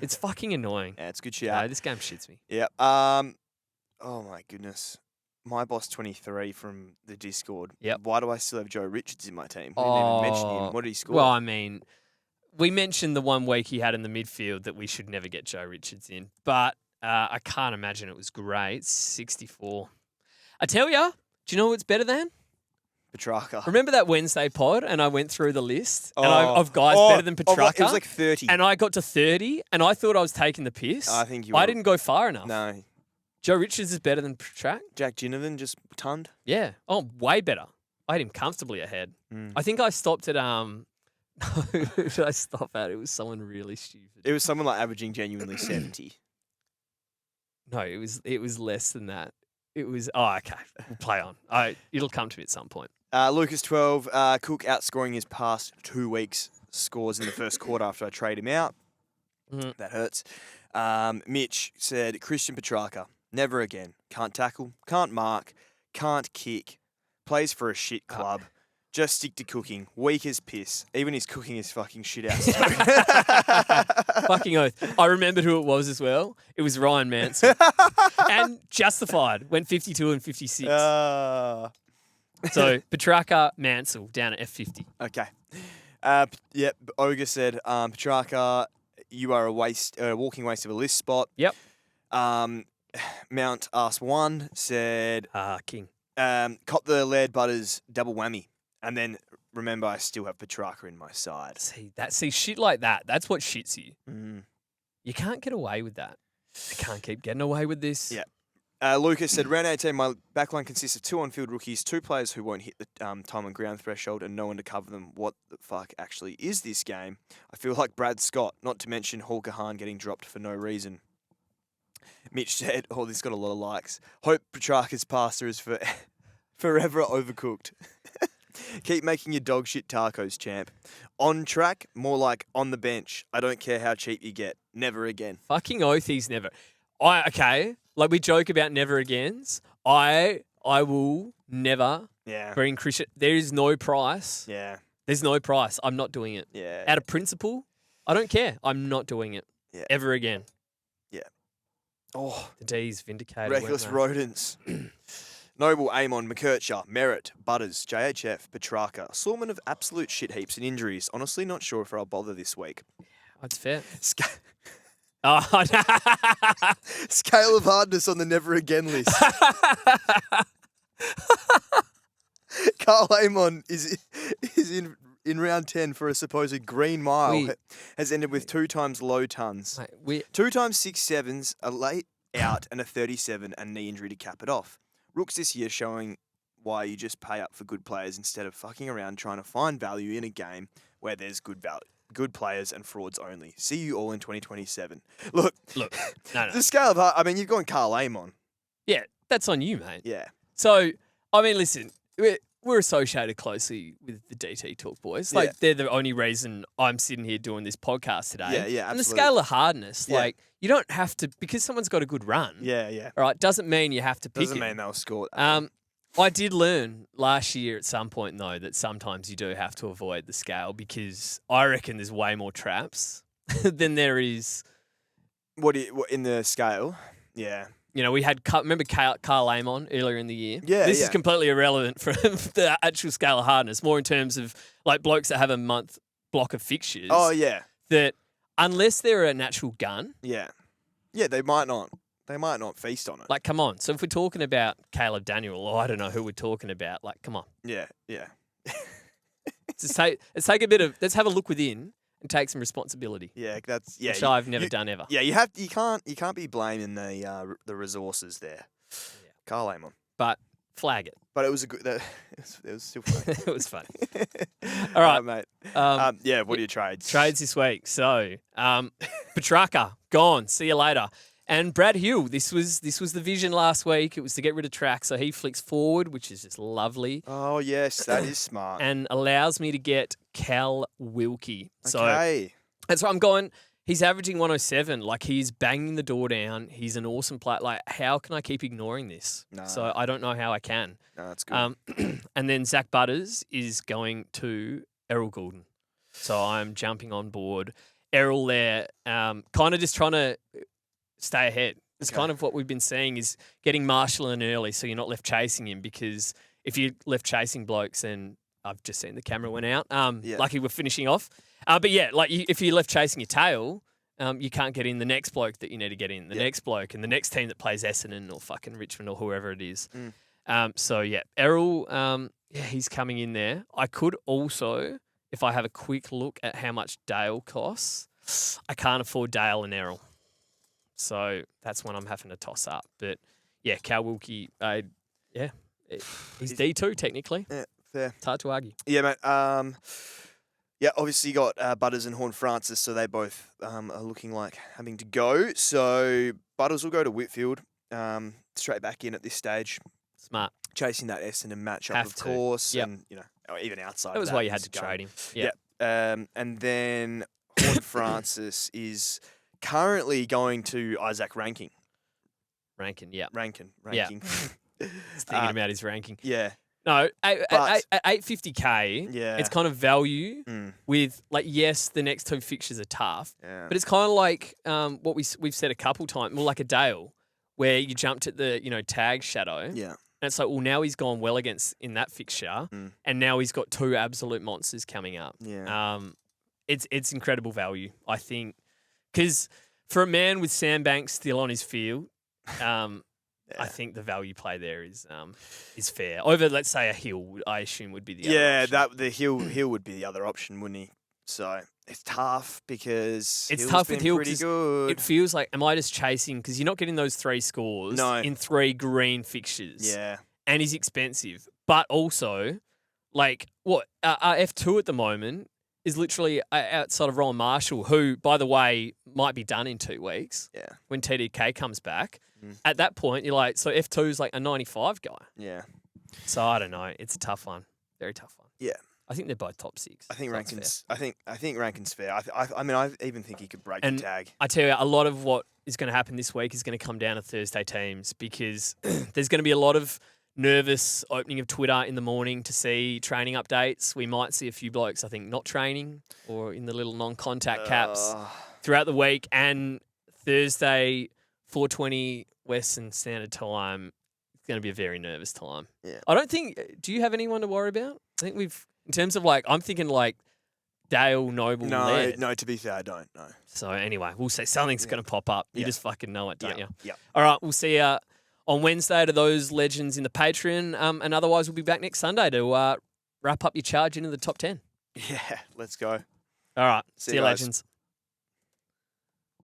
[SPEAKER 3] It's fucking annoying.
[SPEAKER 4] Yeah, it's good shit.
[SPEAKER 3] No, this game shits me.
[SPEAKER 4] Yeah. Oh my goodness. My boss 23 from the Discord.
[SPEAKER 3] Yep.
[SPEAKER 4] Why do I still have Joe Richards in my team? I didn't even mention him. What did he score?
[SPEAKER 3] Well, I mean, we mentioned the 1 week he had in the midfield that we should never get Joe Richards in, but I can't imagine it was great. 64. I tell you, do you know what's better than?
[SPEAKER 4] Petrarca.
[SPEAKER 3] Remember that Wednesday pod and I went through the list of guys better than Petrarca?
[SPEAKER 4] It was like 30.
[SPEAKER 3] And I got to 30 and I thought I was taking the piss.
[SPEAKER 4] I think you were.
[SPEAKER 3] I didn't go far enough.
[SPEAKER 4] No.
[SPEAKER 3] Joe Richards is better than Petrarca?
[SPEAKER 4] Jack Ginnivan just tunned.
[SPEAKER 3] Yeah. Oh, way better. I had him comfortably ahead. I think I stopped at who did I stop at? It was someone really stupid.
[SPEAKER 4] It was someone like averaging genuinely 70.
[SPEAKER 3] No, it was less than that. It was okay. We'll play on. It'll come to me at some point.
[SPEAKER 4] Lucas 12, Cook outscoring his past 2 weeks scores in the first quarter after I trade him out. That hurts. Mitch said, Christian Petrarca, never again. Can't tackle, can't mark, can't kick, plays for a shit club. Just stick to cooking. Weak as piss. Even his cooking is fucking shit out.
[SPEAKER 3] Fucking oath. I remembered who it was as well. It was Ryan Mansell. And justified. Went 52 and 56. So Petrarca, Mansell down at F50.
[SPEAKER 4] Okay. Yep. Ogre said, Petrarca, you are a walking waste of a list spot.
[SPEAKER 3] Yep.
[SPEAKER 4] Mount Ask One said,
[SPEAKER 3] King.
[SPEAKER 4] cop the Laird Butters double whammy. And then remember, I still have Petrarca in my side.
[SPEAKER 3] See shit like that. That's what shits you.
[SPEAKER 4] Mm.
[SPEAKER 3] You can't get away with that. You can't keep getting away with this.
[SPEAKER 4] Yeah. Lucas said, round 18, my backline consists of 2 on-field rookies, 2 players who won't hit the time on ground threshold and no one to cover them. What the fuck actually is this game? I feel like Brad Scott, not to mention Hawker Hahn getting dropped for no reason. Mitch said, oh, this got a lot of likes. Hope Petrarca's pasta is forever overcooked. Keep making your dog shit tacos, champ. On track, more like on the bench. I don't care how cheap you get. Never again.
[SPEAKER 3] Fucking oath, he's never. Okay. Like we joke about never agains. I will never bring Christian. There is no price.
[SPEAKER 4] Yeah.
[SPEAKER 3] There's no price. I'm not doing it.
[SPEAKER 4] Yeah.
[SPEAKER 3] Out of principle, I don't care. I'm not doing it.
[SPEAKER 4] Yeah.
[SPEAKER 3] Ever again.
[SPEAKER 4] Yeah. Oh.
[SPEAKER 3] The D's vindicated.
[SPEAKER 4] Reckless rodents. Noble, Amon, McKercher, Merritt, Butters, JHF, Petrarca. Assortment of absolute shit heaps and injuries. Honestly, not sure if I'll bother this week.
[SPEAKER 3] That's fair.
[SPEAKER 4] Oh, Scale of hardness on the never again list. Carl Amon is in round 10 for a supposed green mile. Has ended with 2 times low tons. 2 times 6 sevens, a late out and a 37 and knee injury to cap it off. Rooks this year showing why you just pay up for good players instead of fucking around trying to find value in a game where there's good players and frauds only. See you all in 2027. Look.
[SPEAKER 3] No.
[SPEAKER 4] The scale of heart, I mean, you've gone Carl Amon.
[SPEAKER 3] Yeah, that's on you, mate.
[SPEAKER 4] Yeah.
[SPEAKER 3] So, I mean, listen, we're associated closely with the DT Talk boys. Like, they're the only reason I'm sitting here doing this podcast today.
[SPEAKER 4] Yeah, absolutely.
[SPEAKER 3] And the scale of hardness, like, you don't have to, because someone's got a good run.
[SPEAKER 4] Yeah.
[SPEAKER 3] All right, doesn't mean you have to pick
[SPEAKER 4] Doesn't
[SPEAKER 3] it.
[SPEAKER 4] mean they'll score.
[SPEAKER 3] I did learn last year at some point, though, that sometimes you do have to avoid the scale because I reckon there's way more traps than there is.
[SPEAKER 4] What in the scale? Yeah.
[SPEAKER 3] You know, we had, remember Carl Amon earlier in the year?
[SPEAKER 4] Yeah,
[SPEAKER 3] This is completely irrelevant from the actual scale of hardness, more in terms of like blokes that have a month block of fixtures.
[SPEAKER 4] Oh, yeah.
[SPEAKER 3] That unless they're a natural gun.
[SPEAKER 4] Yeah. Yeah, they might not feast on it.
[SPEAKER 3] Like, come on. So if we're talking about Caleb Daniel, or I don't know who we're talking about, like, come on.
[SPEAKER 4] Yeah.
[SPEAKER 3] let's take a bit of, let's have a look within and take some responsibility.
[SPEAKER 4] Yeah,
[SPEAKER 3] which I've never done ever.
[SPEAKER 4] Yeah, you can't be blaming the resources there. Yeah. Carl Amon.
[SPEAKER 3] But flag it.
[SPEAKER 4] But it was a good. It was still funny.
[SPEAKER 3] It was funny. All right,
[SPEAKER 4] mate. What are your trades?
[SPEAKER 3] Trades this week. So, Petrarca gone. See you later. And Brad Hill. This was the vision last week. It was to get rid of track, so he flicks forward, which is just lovely.
[SPEAKER 4] Oh yes, that is smart.
[SPEAKER 3] And allows me to get Cal Wilkie.
[SPEAKER 4] Okay.
[SPEAKER 3] So that's why I'm going. He's averaging 107. Like, he's banging the door down. He's an awesome player. Like, how can I keep ignoring this?
[SPEAKER 4] No.
[SPEAKER 3] So I don't know how I can.
[SPEAKER 4] No, that's good.
[SPEAKER 3] And then Zach Butters is going to Errol Goulden. So I'm jumping on board. Errol there, kind of just trying to stay ahead. It's kind of what we've been seeing is getting Marshall in early so you're not left chasing him, because if you're left chasing blokes, and I've just seen the camera went out. Lucky we're finishing off. But yeah, like if you're left chasing your tail, you can't get in the next bloke that you need to get in, the next bloke, and the next team that plays Essendon or fucking Richmond or whoever it is. So yeah, Errol, he's coming in there. I could also, if I have a quick look at how much Dale costs, I can't afford Dale and Errol. So that's when I'm having to toss up. But yeah, Cal Wilkie, he's D2 technically.
[SPEAKER 4] Yeah, fair.
[SPEAKER 3] It's hard to argue.
[SPEAKER 4] Yeah, mate. Obviously you got Butters and Horn Francis, so they both are looking like having to go. So Butters will go to Whitfield, straight back in at this stage.
[SPEAKER 3] Smart.
[SPEAKER 4] Chasing that Essendon matchup, of course, and or even outside.
[SPEAKER 3] That was
[SPEAKER 4] of that,
[SPEAKER 3] why you had to trade him. Yeah.
[SPEAKER 4] And then Horn Francis is currently going to Isaac Rankin.
[SPEAKER 3] Rankin, yeah.
[SPEAKER 4] Rankin.
[SPEAKER 3] Yeah. Thinking about his ranking.
[SPEAKER 4] Yeah.
[SPEAKER 3] No, at 850K,
[SPEAKER 4] yeah,
[SPEAKER 3] it's kind of value with, like, yes, the next 2 fixtures are tough,
[SPEAKER 4] yeah,
[SPEAKER 3] but it's kind of like what we've said a couple times, more like a Dale, where you jumped at the, tag shadow.
[SPEAKER 4] Yeah.
[SPEAKER 3] And it's like, well, now he's gone well against in that fixture, and now he's got 2 absolute monsters coming up.
[SPEAKER 4] Yeah.
[SPEAKER 3] It's incredible value, I think, because for a man with Sam Banks still on his field, I think the value play there is fair. Over, let's say, a Hill, I assume would be the other option.
[SPEAKER 4] Yeah, the Hill would be the other option, wouldn't he? So it's tough because
[SPEAKER 3] it's
[SPEAKER 4] Hill's
[SPEAKER 3] tough with
[SPEAKER 4] been
[SPEAKER 3] Hill
[SPEAKER 4] pretty good.
[SPEAKER 3] It feels like, am I just chasing? Because you're not getting those 3 scores in 3 green fixtures.
[SPEAKER 4] Yeah.
[SPEAKER 3] And he's expensive. But also, like, what? Our F2 at the moment is literally outside of Rowan Marshall, who, by the way, might be done in 2 weeks.
[SPEAKER 4] Yeah.
[SPEAKER 3] When TDK comes back. At that point, you're like, so F2 is like a 95 guy.
[SPEAKER 4] Yeah.
[SPEAKER 3] So I don't know. It's a tough one. Very tough one.
[SPEAKER 4] Yeah.
[SPEAKER 3] I think they're both top 6.
[SPEAKER 4] I think Rankin's. I think Rankin's fair. I mean, I even think he could break the tag.
[SPEAKER 3] I tell you, a lot of what is going to happen this week is going to come down to Thursday teams because there's going to be a lot of nervous opening of Twitter in the morning to see training updates. We might see a few blokes, I think, not training or in the little non-contact caps throughout the week. And Thursday, 4:20 Western Standard Time, it's going to be a very nervous time.
[SPEAKER 4] Yeah.
[SPEAKER 3] I don't think. Do you have anyone to worry about? I think we've. In terms of I'm thinking Dale, Noble, Laird.
[SPEAKER 4] No, to be fair, I don't know.
[SPEAKER 3] So anyway, we'll see. Something's going to pop up. You just fucking know it, don't you?
[SPEAKER 4] Yeah.
[SPEAKER 3] All right, we'll see you on Wednesday to those legends in the Patreon. And otherwise, we'll be back next Sunday to wrap up your charge into the top 10.
[SPEAKER 4] Yeah, let's go.
[SPEAKER 3] All right,
[SPEAKER 4] See
[SPEAKER 3] you,
[SPEAKER 4] you guys.
[SPEAKER 3] legends.